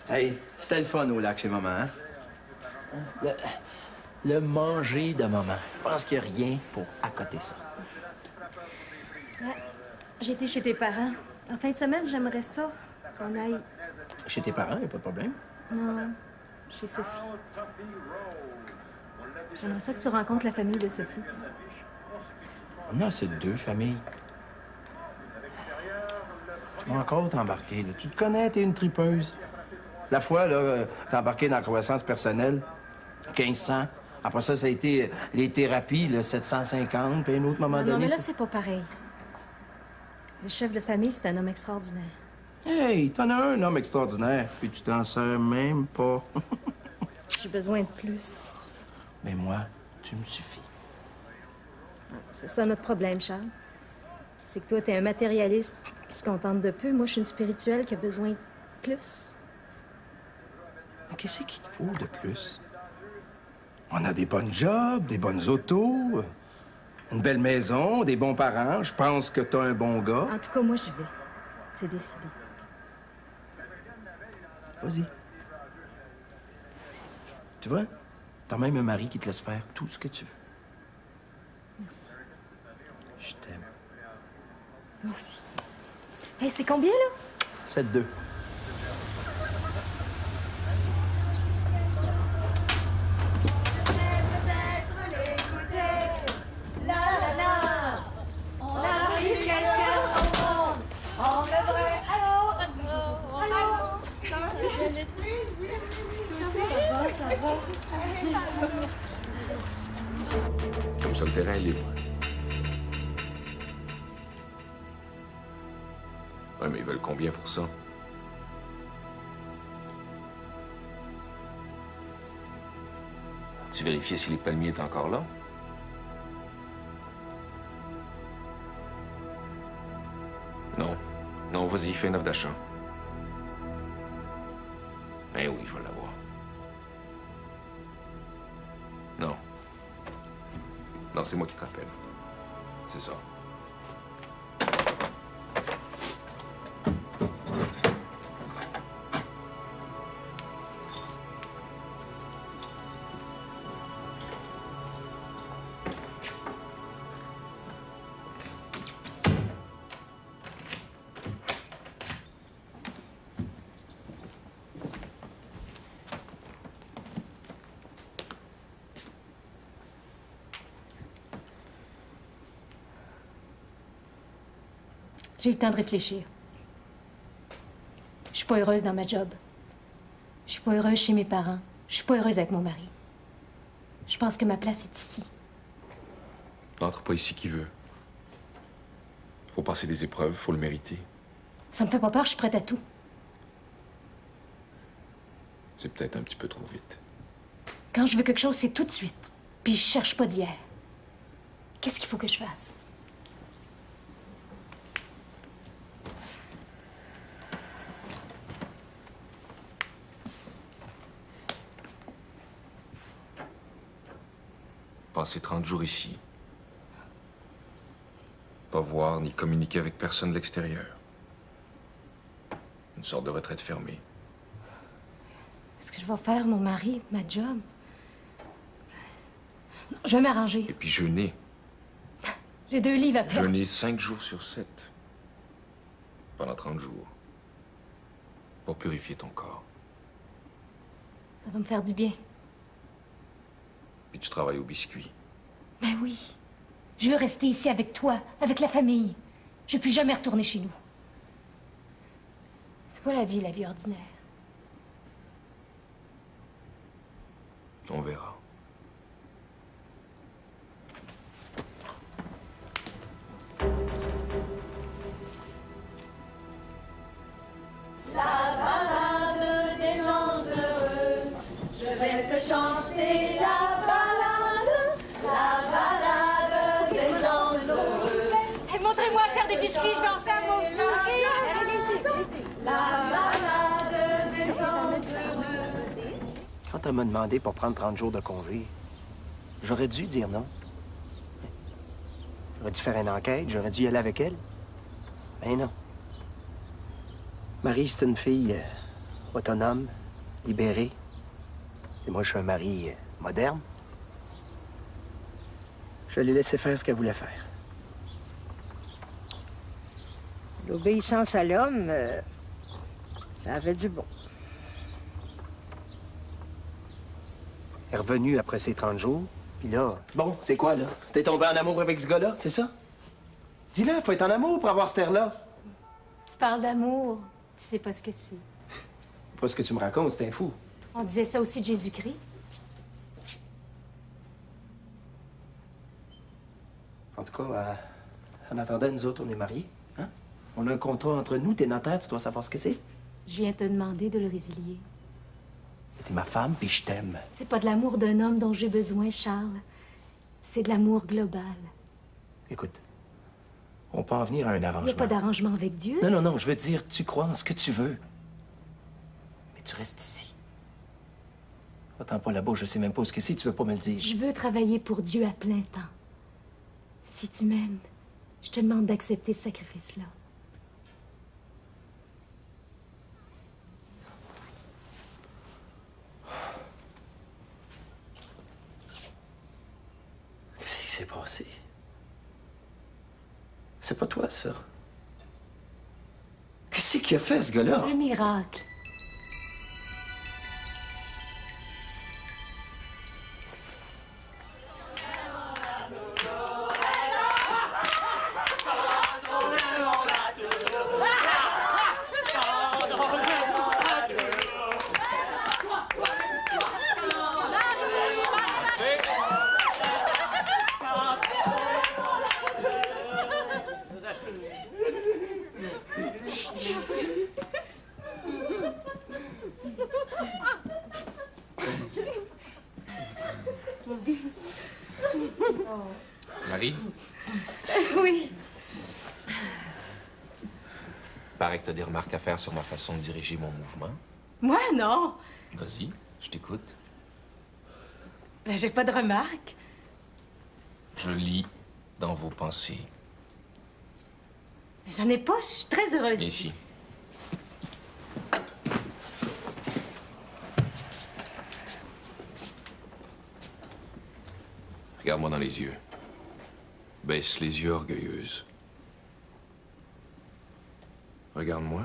Hey, c'était le fun au lac chez maman, hein? Le manger de maman. Je pense qu'il n'y a rien pour accoter ça. Ouais. J'ai été chez tes parents. En fin de semaine, j'aimerais ça qu'on aille... Chez tes parents, il n'y a pas de problème. Non, chez Sophie. J'aimerais ça que tu rencontres la famille de Sophie. On a assez 2 familles. Tu vas encore t'embarquer, là. Tu te connais, t'es une tripeuse. La fois, là, t'es embarqué dans la croissance personnelle, 1500. Après ça, ça a été les thérapies, là, 750, puis un autre moment donné... Non, mais là, c'est pas pareil. Le chef de famille, c'est un homme extraordinaire. Hey, t'en as un homme extraordinaire, puis tu t'en sers même pas. J'ai besoin de plus. Mais moi, tu me suffis. C'est ça notre problème, Charles. C'est que toi, t'es un matérialiste qui se contente de peu. Moi, je suis une spirituelle qui a besoin de plus. Mais qu'est-ce qu'il te faut de plus? On a des bonnes jobs, des bonnes autos, une belle maison, des bons parents. Je pense que t'as un bon gars. En tout cas, moi, j'y vais. C'est décidé. Vas-y. Tu vois? T'as même un mari qui te laisse faire tout ce que tu veux. Merci. Je t'aime. Moi aussi. Hey, c'est combien, là? 7-2. Comme ça, le terrain est libre. Ouais, mais ils veulent combien pour ça? As-tu vérifié si les palmiers étaient encore là? Non. Non, vas-y, fais une offre d'achat. Eh oui, je vais l'avoir. Non. Non, c'est moi qui te rappelle. C'est ça. J'ai eu le temps de réfléchir. Je suis pas heureuse dans ma job. Je suis pas heureuse chez mes parents. Je suis pas heureuse avec mon mari. Je pense que ma place est ici. N'entre pas ici qui veut. Faut passer des épreuves, faut le mériter. Ça me fait pas peur, je suis prête à tout. C'est peut-être un petit peu trop vite. Quand je veux quelque chose, c'est tout de suite. Puis je cherche pas d'hier. Qu'est-ce qu'il faut que je fasse? Passer 30 jours ici. Pas voir ni communiquer avec personne de l'extérieur. Une sorte de retraite fermée. Qu'est-ce que je vais faire, mon mari, ma job? Non, je vais m'arranger. Et puis jeûner. J'ai 2 livres à perdre. Jeûner 5 jours sur 7. Pendant 30 jours. Pour purifier ton corps. Ça va me faire du bien. Puis tu travailles au biscuit. Ben oui. Je veux rester ici avec toi, avec la famille. Je veux plus jamais retourner chez nous. C'est pas la vie ordinaire. On verra. La balade des gens heureux, je vais te chanter la balade des gens heureux. Hey, montrez-moi faire des biscuits, je vais en faire moi aussi. Allez, la balade des gens heureux. Quand elle m'a demandé pour prendre 30 jours de congé, j'aurais dû dire non. J'aurais dû faire une enquête, j'aurais dû y aller avec elle. Mais non. Marie, c'est une fille autonome, libérée. Et moi, je suis un mari moderne. Je l'ai laissé faire ce qu'elle voulait faire. L'obéissance à l'homme, ça avait du bon. Elle est revenue après ses 30 jours, puis là... Bon, c'est quoi, là? T'es tombé en amour avec ce gars-là, c'est ça? Dis-le, faut être en amour pour avoir cette air-là. Tu parles d'amour, tu sais pas ce que c'est. Pas ce que tu me racontes, c'est un fou. On disait ça aussi de Jésus-Christ. En tout cas, en attendant, nous autres, on est mariés, hein? On a un contrat entre nous, t'es notaire, tu dois savoir ce que c'est. Je viens te demander de le résilier. T'es ma femme, puis je t'aime. C'est pas de l'amour d'un homme dont j'ai besoin, Charles. C'est de l'amour global. Écoute, on peut en venir à un Il n'y arrangement. a pas d'arrangement avec Dieu. Non, non, non, je veux dire, tu crois en ce que tu veux. Mais tu restes ici. Va-t'en pas là-bas, je sais même pas ce que c'est, tu veux pas me le dire. Je veux travailler pour Dieu à plein temps. Si tu m'aimes, je te demande d'accepter ce sacrifice-là. Qu'est-ce qui s'est passé? C'est pas toi, ça. Qu'est-ce qu'il a fait, ce gars-là? Un miracle. Marie, Oui. paraît que t'as des remarques à faire sur ma façon de diriger mon mouvement. Moi, non. Vas-y, je t'écoute. Ben, j'ai pas de remarques. Je lis dans vos pensées. J'en ai pas, je suis très heureuse Ici. Regarde-moi dans les yeux. Baisse les yeux orgueilleuse. Regarde-moi.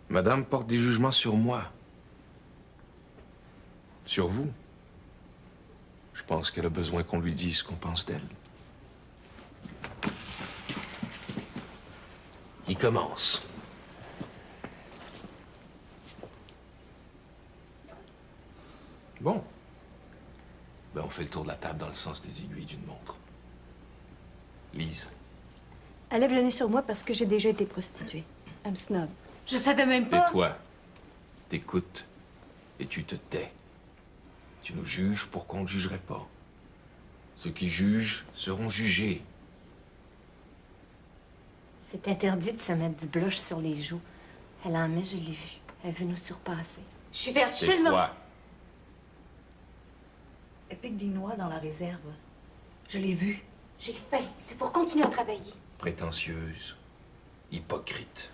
Madame porte des jugements sur moi. Sur vous. Je pense qu'elle a besoin qu'on lui dise ce qu'on pense d'elle. Qui commence? Bon. Ben, on fait le tour de la table dans le sens des aiguilles d'une montre. Lise. Elle lève le nez sur moi parce que j'ai déjà été prostituée. I'm snob. Je savais même pas. Tais-toi. T'écoutes et tu te tais. Tu nous juges pour qu'on ne jugerait pas. Ceux qui jugent seront jugés. C'est interdit de se mettre du blush sur les joues. Elle en met, je l'ai vu. Elle veut nous surpasser. Je suis verte, je suis tellement... Tais-toi. Elle pique des noix dans la réserve. Je l'ai vu. J'ai faim, c'est pour continuer à travailler. Prétentieuse, hypocrite,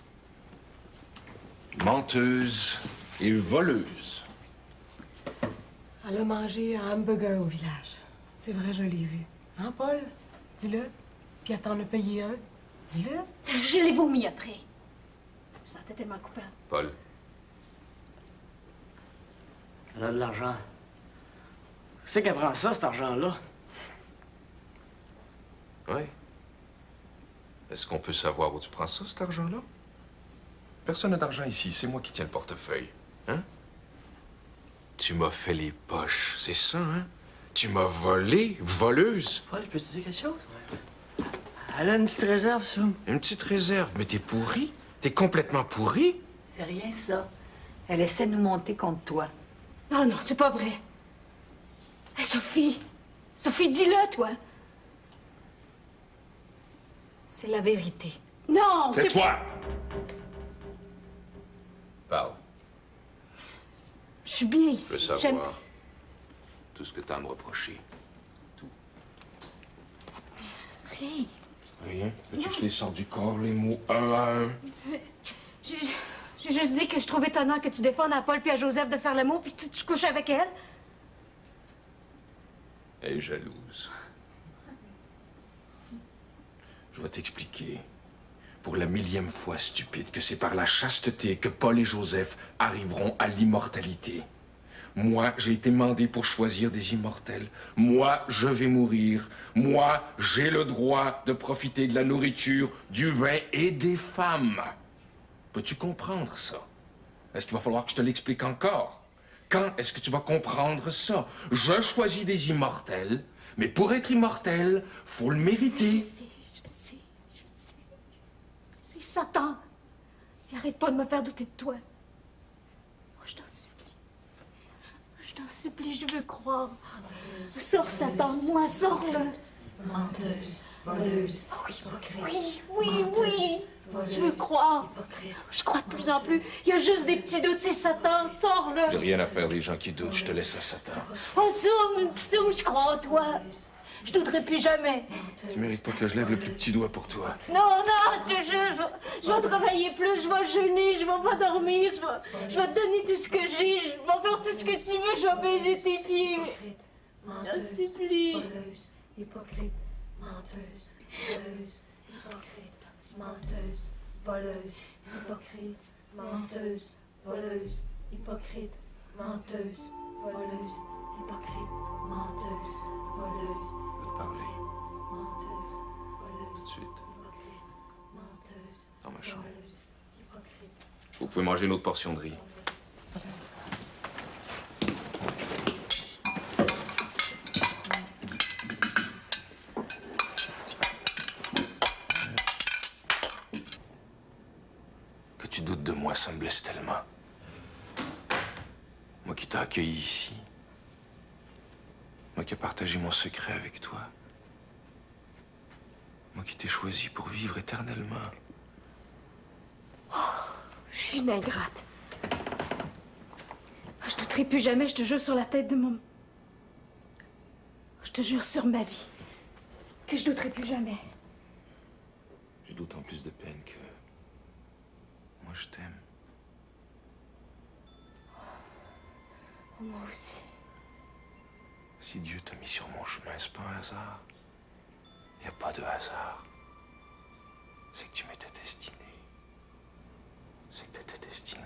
menteuse et voleuse. Elle a mangé un hamburger au village. C'est vrai, je l'ai vu. Hein, Paul? Dis-le. Puis elle t'en a payé un. Dis-le. Je l'ai vomi après. Je sentais tellement coupable. Paul. Elle a de l'argent. Où c'est qu'elle prend ça, cet argent-là? Oui. Est-ce qu'on peut savoir où tu prends ça, cet argent-là? Personne n'a d'argent ici. C'est moi qui tiens le portefeuille. Hein? Tu m'as fait les poches. C'est ça, hein? Tu m'as volé, voleuse. Paul, je peux te dire quelque chose? Elle a une petite réserve, ça. Une petite réserve. Mais t'es pourri? T'es complètement pourri? C'est rien, ça. Elle essaie de nous monter contre toi. Oh non, c'est pas vrai. Hey, Sophie! Sophie, dis-le, toi! C'est la vérité. Non, c'est... Tais-toi! Parle. Je suis bien Je veux ici. savoir tout ce que t'as à me reprocher. Rien. Rien? Veux-tu que je les sorte du corps, les mots, un à un? J'ai juste dit que je trouve étonnant que tu défendes à Paul puis à Joseph de faire l'amour puis tu couches avec elle. Elle est jalouse. Je vais t'expliquer, pour la 1000e fois stupide, que c'est par la chasteté que Paul et Joseph arriveront à l'immortalité. Moi, j'ai été mandé pour choisir des immortels. Moi, je vais mourir. Moi, j'ai le droit de profiter de la nourriture, du vin et des femmes. Peux-tu comprendre ça? Est-ce qu'il va falloir que je te l'explique encore? Quand est-ce que tu vas comprendre ça? Je choisis des immortels, mais pour être immortel, faut le mériter. Je sais. C'est Satan. Il arrête pas de me faire douter de toi. Moi, je t'en supplie. Je t'en supplie, je veux croire. Sors, Satan, moi, sors-le. Menteuse, voleuse, Oui. Je veux croire. Je crois de plus en plus. Il y a juste des petits doutes, c'est Satan, sors-le. J'ai rien à faire des gens qui doutent, je te laisse à Satan. Oh, Soum, je crois en toi. Je douterai plus jamais. Tu mérites pas que je lève le plus petit doigt pour toi. Non, je te jure, je vais travailler plus, je vais jeûner, je vais pas dormir, je vais te donner tout ce que j'ai, je vais faire tout ce que tu veux, je vais baiser tes pieds. Je t'en supplie. voleuse, hypocrite, menteuse, voleuse, hypocrite, menteuse, voleuse, hypocrite, menteuse, voleuse, hypocrite, menteuse, voleuse, hypocrite, menteuse, voleuse. Je vais te parler Menteuse, voleuse, tout de suite, hypocrite, menteuse, dans ma chambre. voleuse, hypocrite. Vous pouvez manger une autre portion de riz. Que tu doutes de moi, ça me blesse tellement. Moi qui t'ai accueilli ici. Moi qui ai partagé mon secret avec toi. Moi qui t'ai choisi pour vivre éternellement. Je Je suis une ingrate. Je douterai plus jamais, je te jure sur la tête de mon... Je te jure sur ma vie que je douterai plus jamais. J'ai d'autant plus de peine que... moi, je t'aime. Moi aussi. Si Dieu t'a mis sur mon chemin, c'est pas un hasard. Il n'y a pas de hasard. C'est que tu m'étais destiné. C'est que t'étais destiné.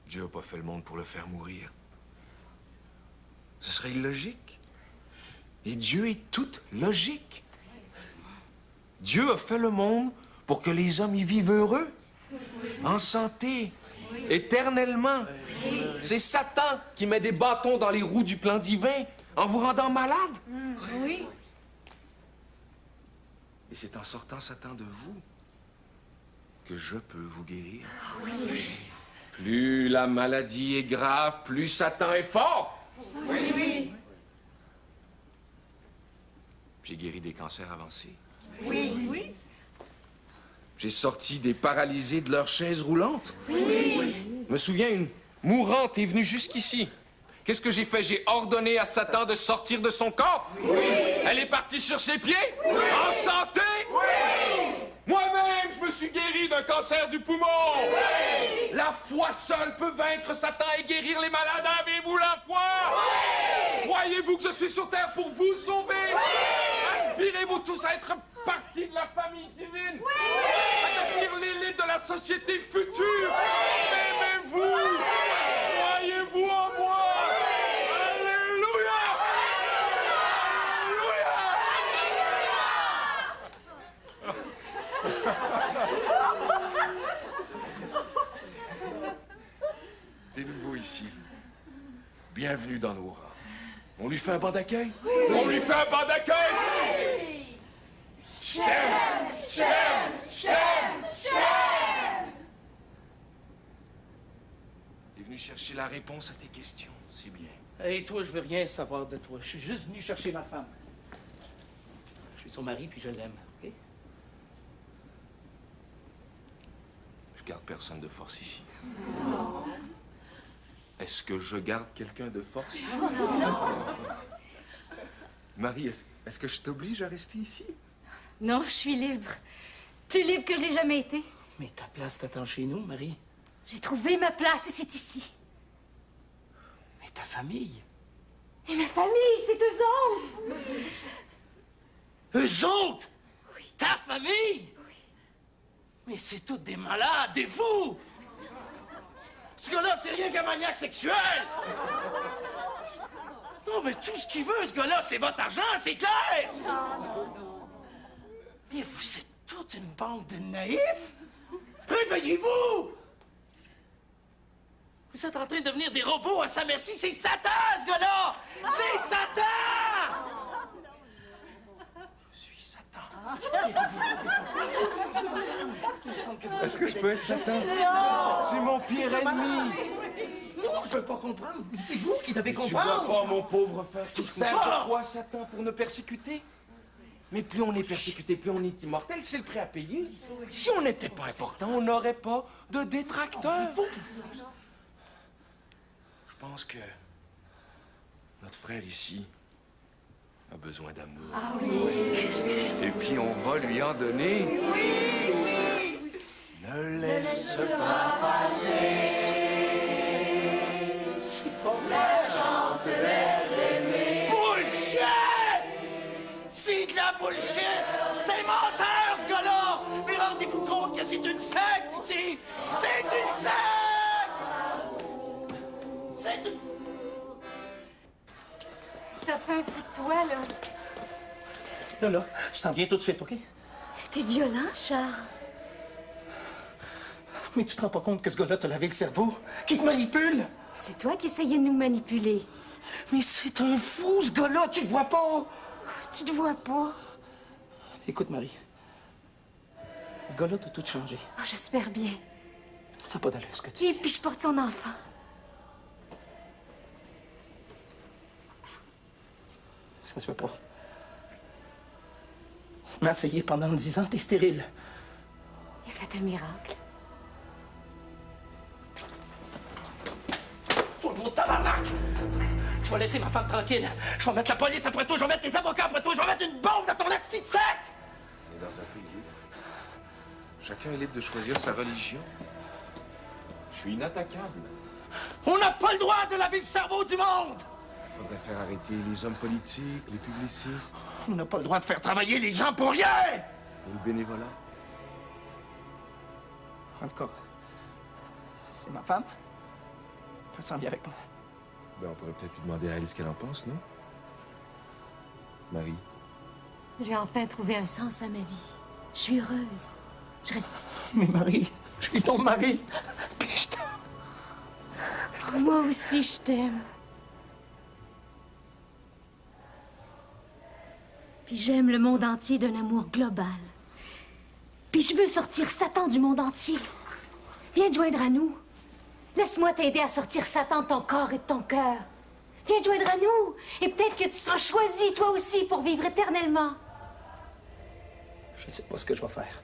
Dieu n'a pas fait le monde pour le faire mourir. Ce serait illogique. Et Dieu est toute logique. Dieu a fait le monde pour que les hommes y vivent heureux, en santé, éternellement. C'est Satan qui met des bâtons dans les roues du plan divin en vous rendant malade. Oui. Et c'est en sortant Satan de vous que je peux vous guérir. Oui. Plus la maladie est grave, plus Satan est fort. Oui, oui. J'ai guéri des cancers avancés. Oui. Oui. J'ai sorti des paralysés de leur chaise roulante. Oui. Je me souviens, une mourante est venue jusqu'ici. Qu'est-ce que j'ai fait? J'ai ordonné à Satan de sortir de son corps. Oui. Elle est partie sur ses pieds, oui. En santé. Oui. Moi-même, je me suis guéri d'un cancer du poumon. Oui. La foi seule peut vaincre Satan et guérir les malades. Avez-vous la foi? Oui. Croyez-vous que je suis sur terre pour vous sauver? Oui. Aspirez-vous tous à être partie de la famille divine? Oui. À devenir l'élite de la société future? Oui. M'aimez-vous? Oui. Croyez-vous en moi? T'es nouveau ici. Bienvenue dans nos rangs. On lui fait un banc d'accueil? Oui. On lui fait un banc d'accueil? Oui. Je t'aime! Je t'aime! Je t'aime! Je t'aime! T'es venu chercher la réponse à tes questions, c'est bien. Et toi, je veux rien savoir de toi. Je suis juste venu chercher ma femme. Je suis son mari, puis je l'aime, OK? Je garde personne de force ici. Non. Est-ce que je garde quelqu'un de force ici? Non. Marie, est-ce que je t'oblige à rester ici? Non, je suis libre. Plus libre que je l'ai jamais été. Mais ta place t'attend chez nous, Marie. J'ai trouvé ma place et c'est ici. Mais ta famille? Et ma famille, c'est eux autres! Eux autres? Oui. Ta famille? Mais c'est tous des malades, des fous! Ce gars-là, c'est rien qu'un maniaque sexuel! Non, mais tout ce qu'il veut, ce gars-là, c'est votre argent, c'est clair! Mais vous êtes toute une bande de naïfs! Réveillez-vous! Vous êtes en train de devenir des robots à sa merci. C'est Satan, ce gars-là! C'est Satan! Je suis Satan. Est-ce que je peux être Satan? Non! C'est mon pire ennemi! Non, je veux pas comprendre. C'est vous qui devez Tu comprendre. vois pas, mon pauvre frère, tout ça. Ah! Pourquoi Satan? Pour nous persécuter? Mais plus on est persécuté, plus on est immortel, c'est le prix à payer. Si on n'était pas important, on n'aurait pas de détracteurs. Je pense que notre frère ici a besoin d'amour. Ah oui. Et puis on va lui en donner. Oui. Ne laisse pas passer. C'est pas la chance d'aimer. Bullshit! C'est de la bullshit! C'est un menteur, ce gars-là! Mais rendez-vous compte que c'est une secte ici! C'est une secte! C'est une... T'as fait un fou de toi, là. Là, tu t'en viens tout de suite, OK? T'es violent, Charles. Mais tu te rends pas compte que ce gars-là t'a lavé le cerveau? Qu'il te manipule? C'est toi qui essayais de nous manipuler. Mais c'est un fou, ce gars-là! Tu le vois pas? Tu te vois pas. Écoute, Marie. Ce gars-là t'a tout changé. Oh, j'espère bien. Ça n'a pas d'allure, ce que tu Et puis je porte son enfant. Ça se fait pas. On a essayé pendant 10 ans, t'es stérile. Il a fait un miracle. Oh mon tabarnak! Tu vas laisser ma femme tranquille. Je vais mettre la police après toi, je vais mettre les avocats après toi, je vais mettre une bombe dans ton asti de secte! On est dans un pays libre. Chacun est libre de choisir sa religion. Je suis inattaquable. On n'a pas le droit de laver le cerveau du monde! Il faudrait faire arrêter les hommes politiques, les publicistes. On n'a pas le droit de faire travailler les gens pour rien! Et le bénévolat. En tout cas, c'est ma femme. Elle s'en vient avec moi. Ben, on pourrait peut-être lui demander à elle ce qu'elle en pense, non? Marie. J'ai enfin trouvé un sens à ma vie. Je suis heureuse. Je reste ici. Mais Marie, je suis ton mari. Puis je t'aime. Moi aussi, je t'aime. Puis j'aime le monde entier d'un amour global. Puis je veux sortir Satan du monde entier. Viens te joindre à nous. Laisse-moi t'aider à sortir Satan de ton corps et de ton cœur. Viens te joindre à nous. Et peut-être que tu seras choisi, toi aussi, pour vivre éternellement. Je ne sais pas ce que je vais faire.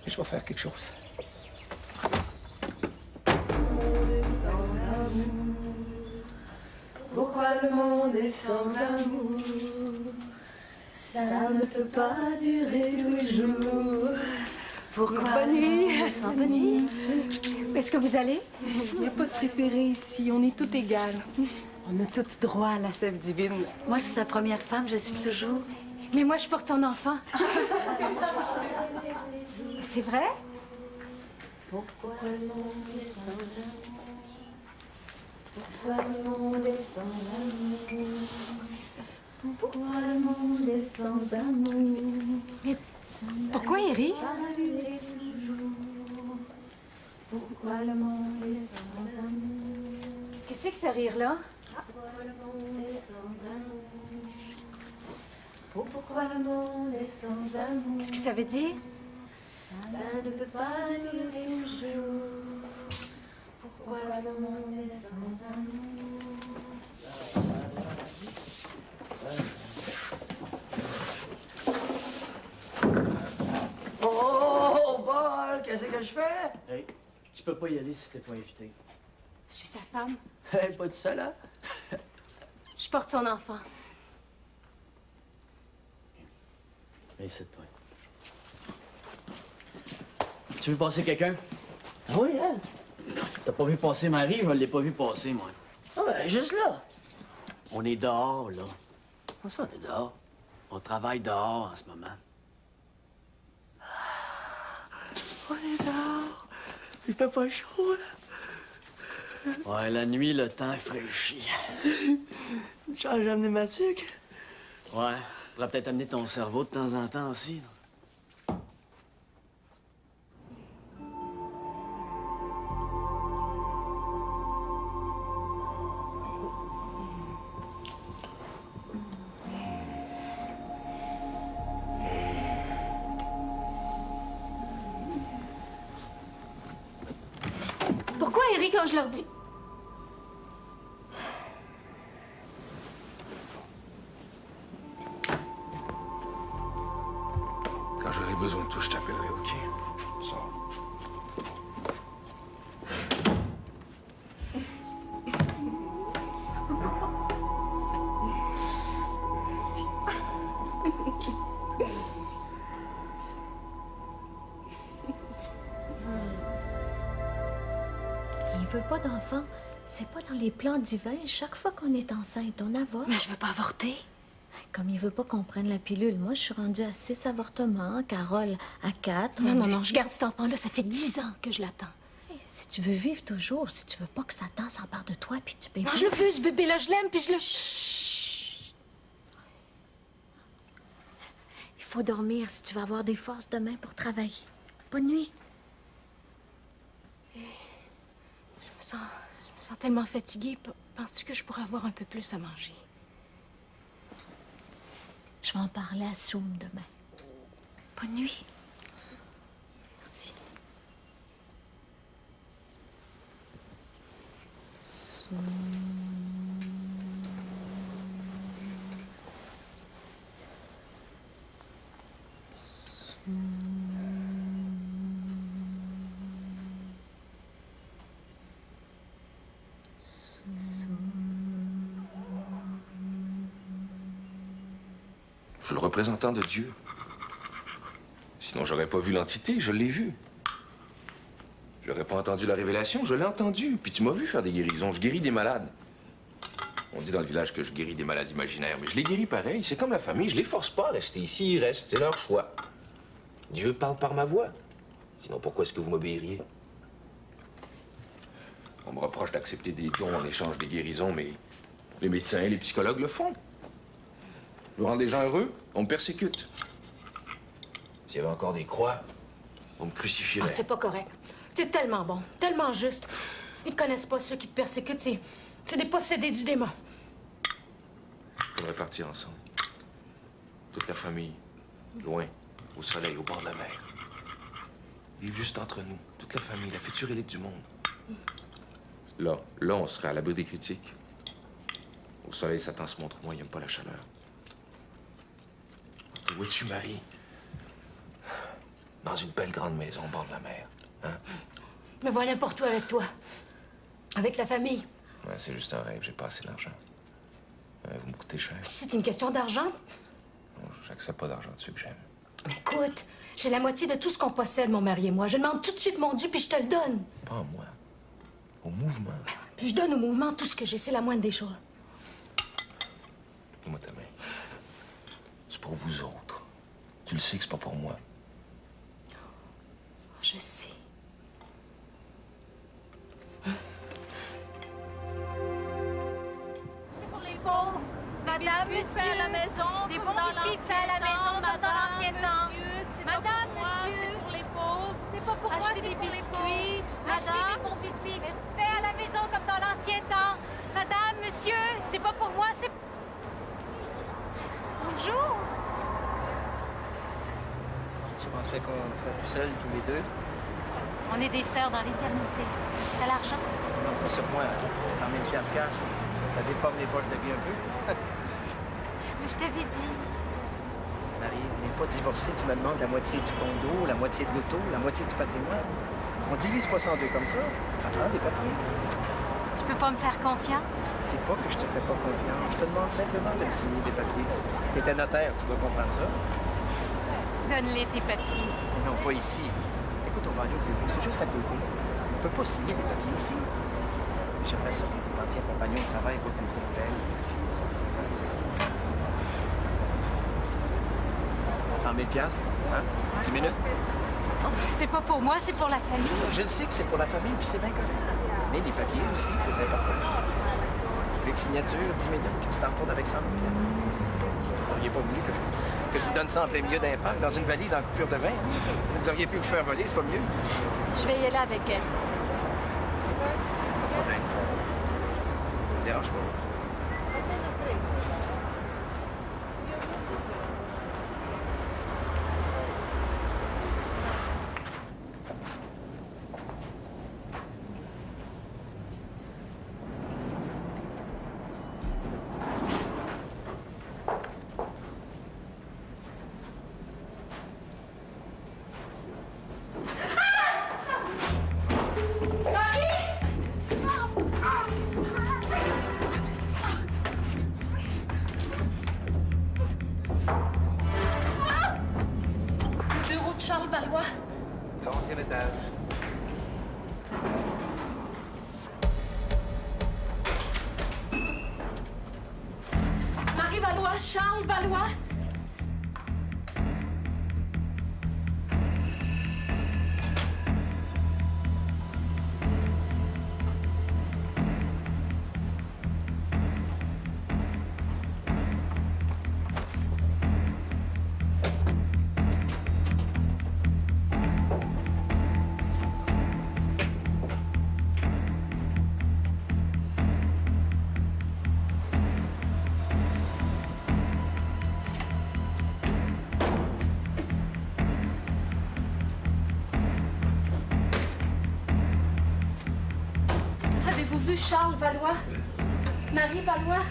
Mais je vais faire quelque chose. Pourquoi le monde est sans amour? Ça ne peut pas durer toujours. Pourquoi Bonne nuit. Bonne nuit. Où est-ce que vous allez? Il n'y a pas de préféré ici. On est toutes égales. On a toutes droit à la sève divine. Moi, je suis sa première femme, je suis toujours. Mais moi, je porte son enfant. C'est vrai? Pourquoi le monde est sans amour? Pourquoi le monde est sans amour? Pourquoi le monde est sans amour? Mais pourquoi il rit? Pourquoi le monde est sans amour? Qu'est-ce que c'est que ce rire-là? Pourquoi le monde est sans amour? Pourquoi le monde est sans amour? Qu'est-ce que ça veut dire? Ça ne peut pas durer toujours. Pourquoi le monde est sans amour? Oh, Paul, qu'est-ce que je fais? Hey, tu peux pas y aller si t'es pas invité. Je suis sa femme. Hey, pas de ça, là? Je porte son enfant. Viens ici, toi. Tu veux passer quelqu'un? Oui, hein? T'as pas vu passer Marie? Je l'ai pas vu passer, moi. Ah, ben, juste là. On est dehors, là. Comment ça, on est dehors? On travaille dehors en ce moment. On est dehors. Il fait pas chaud, là. Ouais, la nuit, le temps est fraîchi. Charles, j'ai amené ma tuque. Ouais, faudrait peut-être amener ton cerveau de temps en temps aussi. Pourquoi, Eric, quand je leur dis... Quand j'aurai besoin de toi, je t'appellerai, OK? Sors. Il veut pas d'enfant. C'est pas dans les plans divins. Chaque fois qu'on est enceinte, on avorte. Mais je veux pas avorter. Comme il veut pas qu'on prenne la pilule, moi, je suis rendue à 6 avortements, Carole à 4. Non, je garde cet enfant-là. Ça fait 10 ans que je l'attends. Hey, si tu veux vivre toujours, si tu veux pas que Satan s'empare de toi, puis tu bébé... Non, je le veux, ce bébé-là. Je l'aime, puis je le... Chut! Il faut dormir si tu veux avoir des forces demain pour travailler. Bonne nuit. Je me sens tellement fatiguée. Penses-tu que je pourrais avoir un peu plus à manger? Je vais en parler à Soum demain. Bonne nuit. Merci. Je suis le représentant de Dieu. Sinon, j'aurais pas vu l'entité, je l'ai vue. J'aurais pas entendu la révélation, je l'ai entendue. Puis tu m'as vu faire des guérisons, je guéris des malades. On dit dans le village que je guéris des malades imaginaires, mais je les guéris pareil. C'est comme la famille, je les force pas à rester ici, ils restent, c'est leur choix. Dieu parle par ma voix. Sinon, pourquoi est-ce que vous m'obéiriez? On me reproche d'accepter des dons en échange des guérisons, mais les médecins et les psychologues le font. Je veux rendre les gens heureux, on me persécute. S'il y avait encore des croix, on me crucifierait. Ah, c'est pas correct. T'es tellement bon, tellement juste. Ils te connaissent pas, ceux qui te persécutent. C'est des possédés du démon. Il faudrait partir ensemble. Toute la famille, loin, au soleil, au bord de la mer. Vivre juste entre nous, toute la famille, la future élite du monde. Là, on serait à l'abri des critiques. Au soleil, Satan se montre moins, il n'aime pas la chaleur. Te vois-tu, Marie? Dans une belle grande maison au bord de la mer. Hein? Me vois n'importe où avec toi. Avec la famille. Ouais, c'est juste un rêve, j'ai pas assez d'argent. Vous me coûtez cher. C'est une question d'argent. Non, j'accepte pas d'argent de ceux que j'aime. Écoute, j'ai la moitié de tout ce qu'on possède, mon mari et moi. Je demande tout de suite mon dû, puis je te le donne. Pas à moi. Au mouvement. Puis je donne au mouvement tout ce que j'ai. C'est la moindre des choses. Donne-moi ta main. C'est pour vous autres. Tu le sais que c'est pas pour moi. Je sais. Pour les pauvres, madame, monsieur, à la maison, des bons biscuits faits à la maison, comme dans l'ancien temps. Madame, monsieur, c'est pour les pauvres. C'est pas pour moi, c'est pour les biscuits. Achetez des bons biscuits faits à la maison, comme dans l'ancien temps. Madame, monsieur, c'est pas pour moi, c'est... Bonjour. Je pensais qu'on serait plus seuls, tous les deux. On est des sœurs dans l'éternité. T'as l'argent? Non, pas sur moi. 100 000 cash. Ça déforme les poches de vie un peu. Mais je t'avais dit. Marie, on n'est pas divorcés. Tu me demandes la moitié du condo, la moitié de l'auto, la moitié du patrimoine. On divise pas ça en deux comme ça. Ça prend des papiers. Tu peux pas me faire confiance? C'est pas que je te fais pas confiance. Je te demande simplement de me signer des papiers. T'es un notaire, tu dois comprendre ça. Donne-les tes papiers. Mais non, pas ici. Écoute, on va aller au bureau, c'est juste à côté. On peut pas signer des papiers ici. J'aimerais ça que tes anciens compagnons de travail voient qu'une tête belle. 100 000 $, hein? 10 minutes? c'est pas pour moi, c'est pour la famille. Je le sais que c'est pour la famille, puis c'est bien correct. Mais les papiers aussi, c'est important. Avec signature, 10 minutes, puis tu t'en retournes avec 100 000 pièces. Vous n'auriez pas voulu que je vous donne ça en plein milieu d'un parc, dans une valise en coupure de vin? Vous auriez pu vous faire voler, c'est pas mieux? Je vais y aller avec elle. Pas de problème, ça me dérange pas. Charles Valois. 11e étage. Marie Valois, Charles Valois. Avez-vous vu Charles Valois? Marie Valois?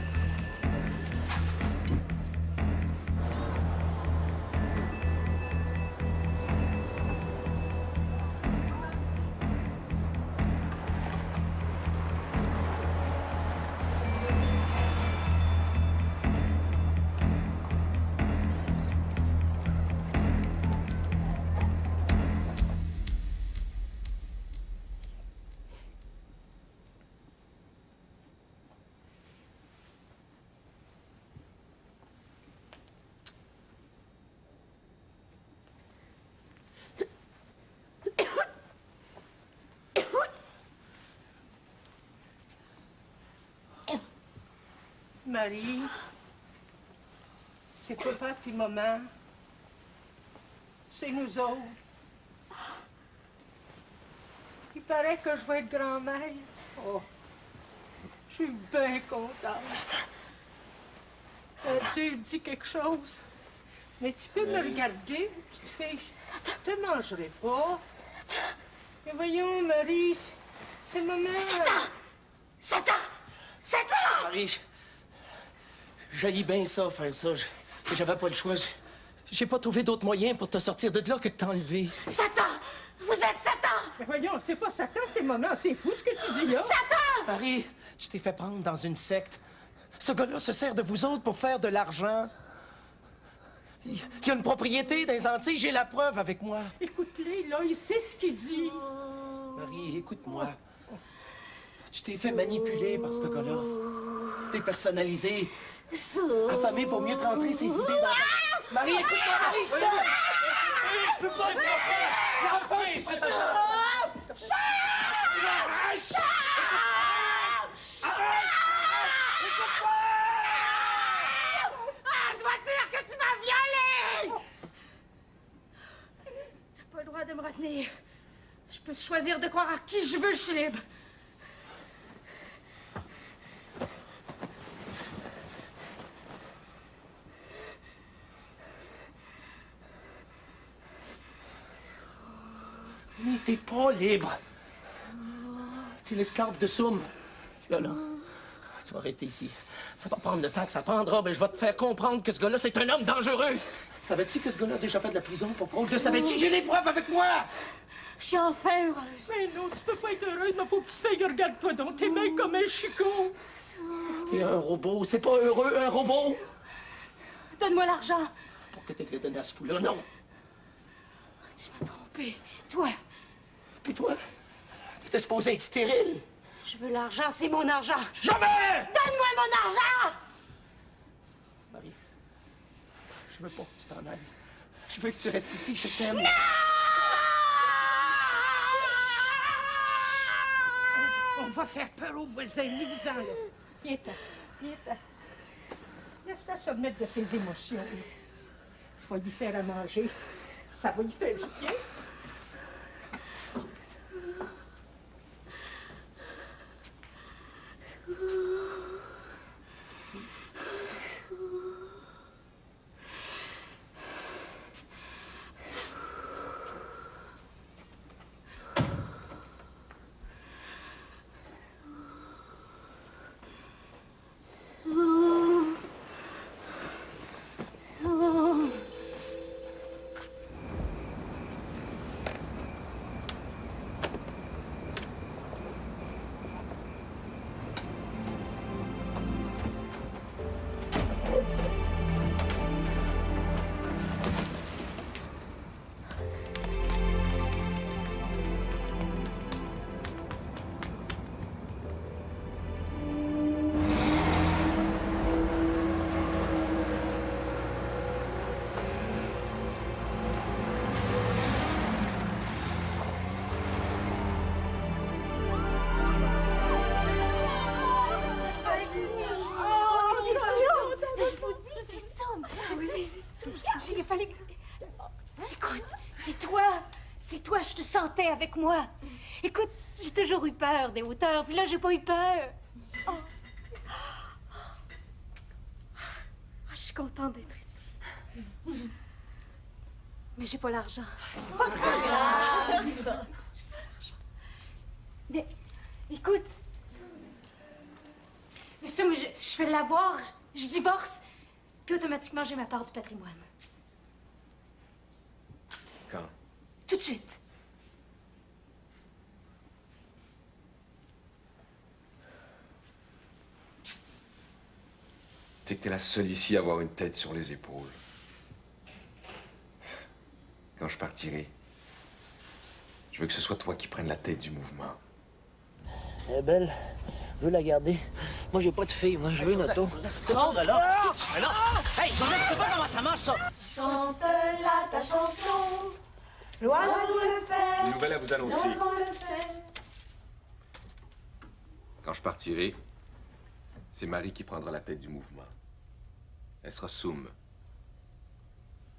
Marie, c'est papa puis maman. C'est nous autres. Il paraît que je vais être grand-mère. Oh, je suis bien contente. Dieu dit quelque chose. Mais tu peux me regarder, petite fille. Je te mangerai pas. Mais voyons, Marie, c'est maman. Satan! Marie, j'haïs bien ça, faire ça. J'avais pas le choix. J'ai pas trouvé d'autre moyen pour te sortir de là que de t'enlever. Satan! Vous êtes Satan! Mais voyons, c'est pas Satan, c'est maman. C'est fou ce que tu dis là. Satan! Marie, tu t'es fait prendre dans une secte. Ce gars-là se sert de vous autres pour faire de l'argent. Il y a une propriété dans les Antilles, j'ai la preuve avec moi. Écoute-les, là, il sait ce qu'il dit. Marie, écoute-moi. Tu t'es fait manipuler par ce gars-là. Dépersonnalisé. Affamé pour mieux te rentrer ses idées dans... Marie, écoute-moi, Marie, stop! Je veux pas divorcer! L'enfant, c'est pas ta Je vais dire que tu m'as violée! T'as pas le droit de me retenir. Je peux choisir de croire à qui je veux, je suis libre. Mais t'es pas libre. T'es l'esclave de Soum. Là, tu vas rester ici. Ça va prendre le temps que ça prendra, mais je vais te faire comprendre que ce gars-là, c'est un homme dangereux. Savais-tu que ce gars-là a déjà fait de la prison pour fraude? Le savais-tu que j'ai les preuves avec moi? Je suis enfin heureuse. Mais non, tu peux pas être heureuse, ma pauvre petite fille. Regarde-toi donc, t'es bien comme un chicot. T'es un robot. C'est pas heureux, un robot. Donne-moi l'argent. Pour que t'aies le donné à ce fou-là, non. Tu m'as trompé. Toi. Puis toi, t'étais supposé être stérile. Je veux l'argent, c'est mon argent. Jamais! Donne-moi mon argent! Marie, je veux pas que tu t'en ailles. Je veux que tu restes ici, je t'aime. Non! va faire peur aux voisins. Venez-vous-en, là. Viens-t'en, viens-t'en. Laisse-la se remettre de ses émotions. Je vais lui faire à manger. Ça va lui faire du bien. Je te sentais avec moi. Écoute, j'ai toujours eu peur des hauteurs, puis là, j'ai pas eu peur. Oh. Je suis contente d'être ici. Mais j'ai pas l'argent. C'est pas grave. J'ai pas l'argent. Mais, écoute. Mais ça, je vais l'avoir. Je divorce, puis automatiquement, j'ai ma part du patrimoine. Quand? Tout de suite. Tu sais que t'es la seule ici à avoir une tête sur les épaules. Quand je partirai, je veux que ce soit toi qui prennes la tête du mouvement. Elle est belle. Je veux la garder. Moi, j'ai pas de fille. Moi, je veux une auto. Sors de là. Si tu fais là. Hey, Joseph, tu sais pas comment ça marche, ça? Chante-la ta chanson. L'oiseau le fait. Une nouvelle à vous annoncer. L'enfant le fait. Quand je partirai, c'est Marie qui prendra la tête du mouvement. Elle sera soum.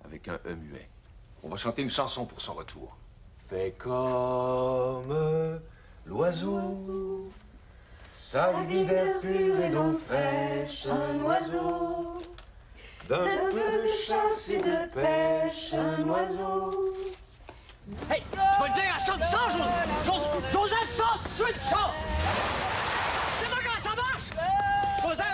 Avec un E muet. On va chanter une chanson pour son retour. Fais comme l'oiseau, sa vie d'être pure et d'eau fraîche, un oiseau. D'un peu de chasse et de pêche, un oiseau. Hey, je vais le dire à ça, tu sors, Joseph, sors tout de suite, sors! C'est pas comment ça marche! Joseph!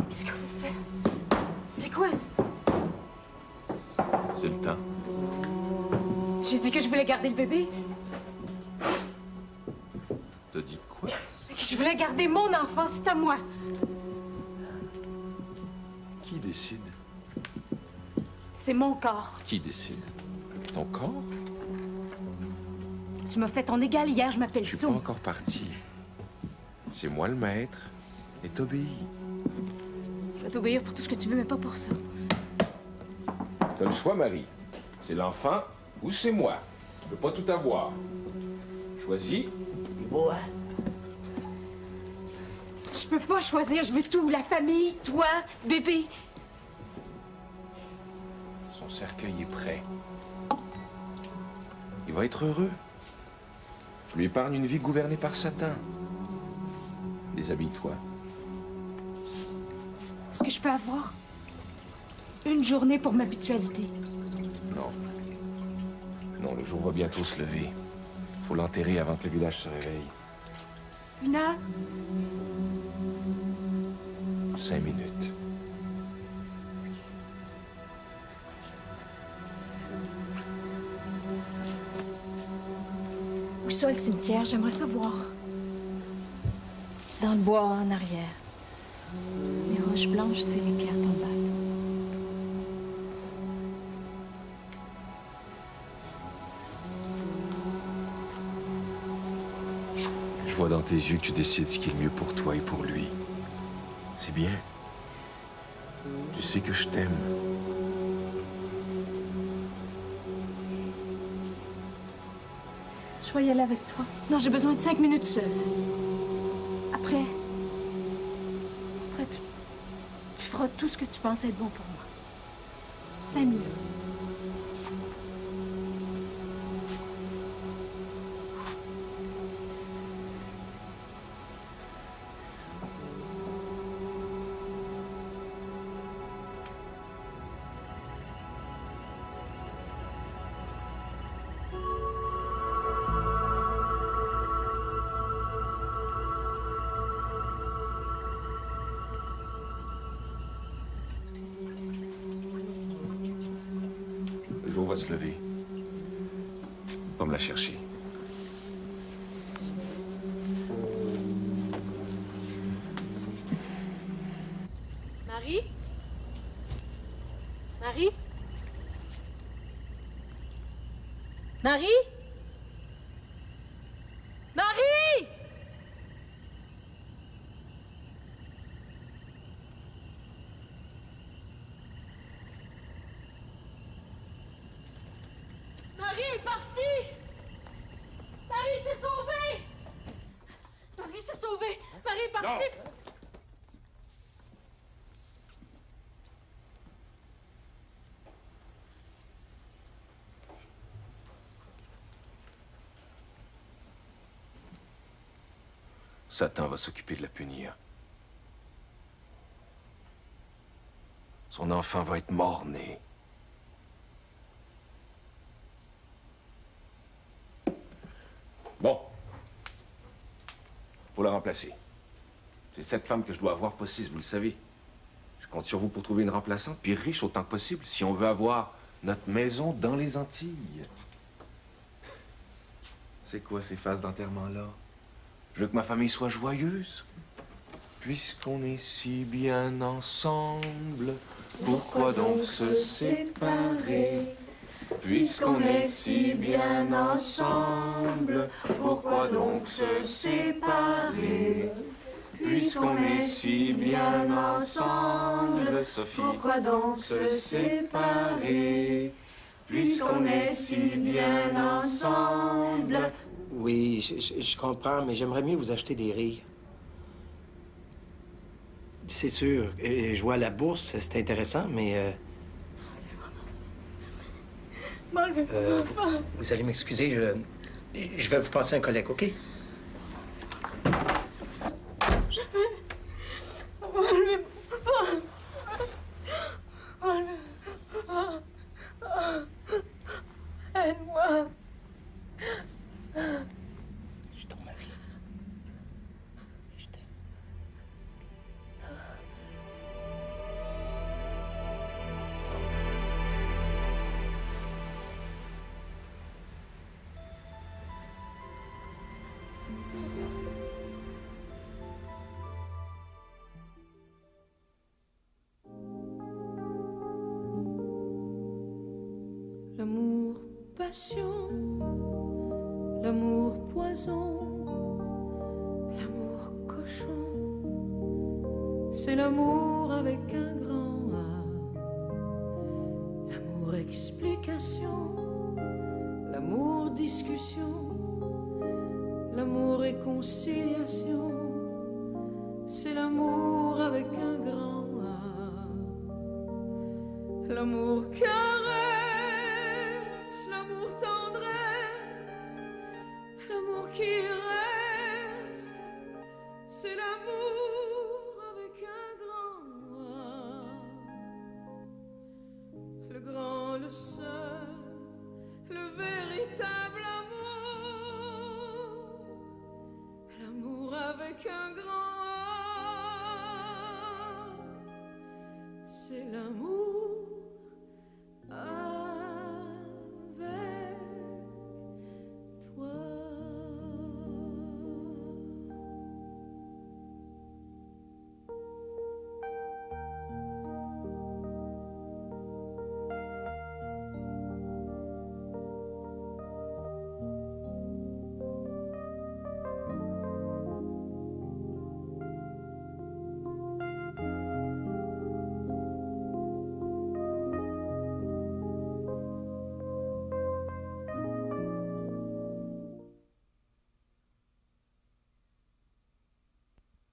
Qu'est-ce que vous faites? C'est quoi ça? C'est le temps. J'ai dit que je voulais garder le bébé. T'as dit quoi? Que je voulais garder mon enfant, c'est à moi. Qui décide? C'est mon corps. Qui décide? Ton corps? Tu m'as fait ton égal hier, je m'appelle Je suis Soum. pas encore parti. C'est moi le maître et t'obéis. Je vais t'obéir pour tout ce que tu veux, mais pas pour ça. T'as le choix, Marie. C'est l'enfant ou c'est moi. Tu peux pas tout avoir. Choisis. Ouais. Je peux pas choisir, je veux tout. La famille, toi, bébé. Son cercueil est prêt. Il va être heureux. Je lui épargne une vie gouvernée par Satan. Déshabille-toi. Est-ce que je peux avoir une journée pour m'habitualité? Non. Non, le jour va bientôt se lever. Faut l'enterrer avant que le village se réveille. Une heure? 5 minutes. plus ça, le cimetière. J'aimerais ça voir. Dans le bois, en arrière. Les roches blanches, c'est les pierres tombales. Je vois dans tes yeux que tu décides ce qui est le mieux pour toi et pour lui. C'est bien. Tu sais que je t'aime. Je vais y aller avec toi. Non, j'ai besoin de 5 minutes seule. Après, tu feras tout ce que tu penses être bon pour moi. 5 minutes. Le jour va se lever. Va me la chercher. Marie? Marie? Marie? Marie? Marie est partie! Marie s'est sauvée! Marie s'est sauvée! Marie est partie! Satan va s'occuper de la punir. Son enfant va être mort-né. Bon. Faut la remplacer. C'est cette femme que je dois avoir possède, vous le savez. Je compte sur vous pour trouver une remplaçante, puis riche autant que possible, si on veut avoir notre maison dans les Antilles. C'est quoi ces phases d'enterrement-là? Je veux que ma famille soit joyeuse. Puisqu'on est si bien ensemble, pourquoi donc se séparer? Puisqu'on est si bien ensemble, pourquoi donc se séparer? Puisqu'on est si bien ensemble, Sophie, pourquoi donc se séparer? Puisqu'on est si bien ensemble. Oui, je comprends, mais j'aimerais mieux vous acheter des rilles. C'est sûr, jouer à la bourse, c'est intéressant, mais... M'enlevez mon enfant. Vous allez m'excuser, je vais vous passer un collègue, OK? Enlevez aide-moi. Je suis ton mari. Je t'aime. L'amour passion, l'amour poison, l'amour cochon, c'est l'amour avec un grand A. L'amour explication, l'amour discussion, l'amour réconciliation, c'est l'amour avec un grand A. L'amour caresse, l'amour tendresse, l'amour qui reste, c'est l'amour avec un grand A. Le grand, le seul, le véritable amour, l'amour avec un grand A, c'est l'amour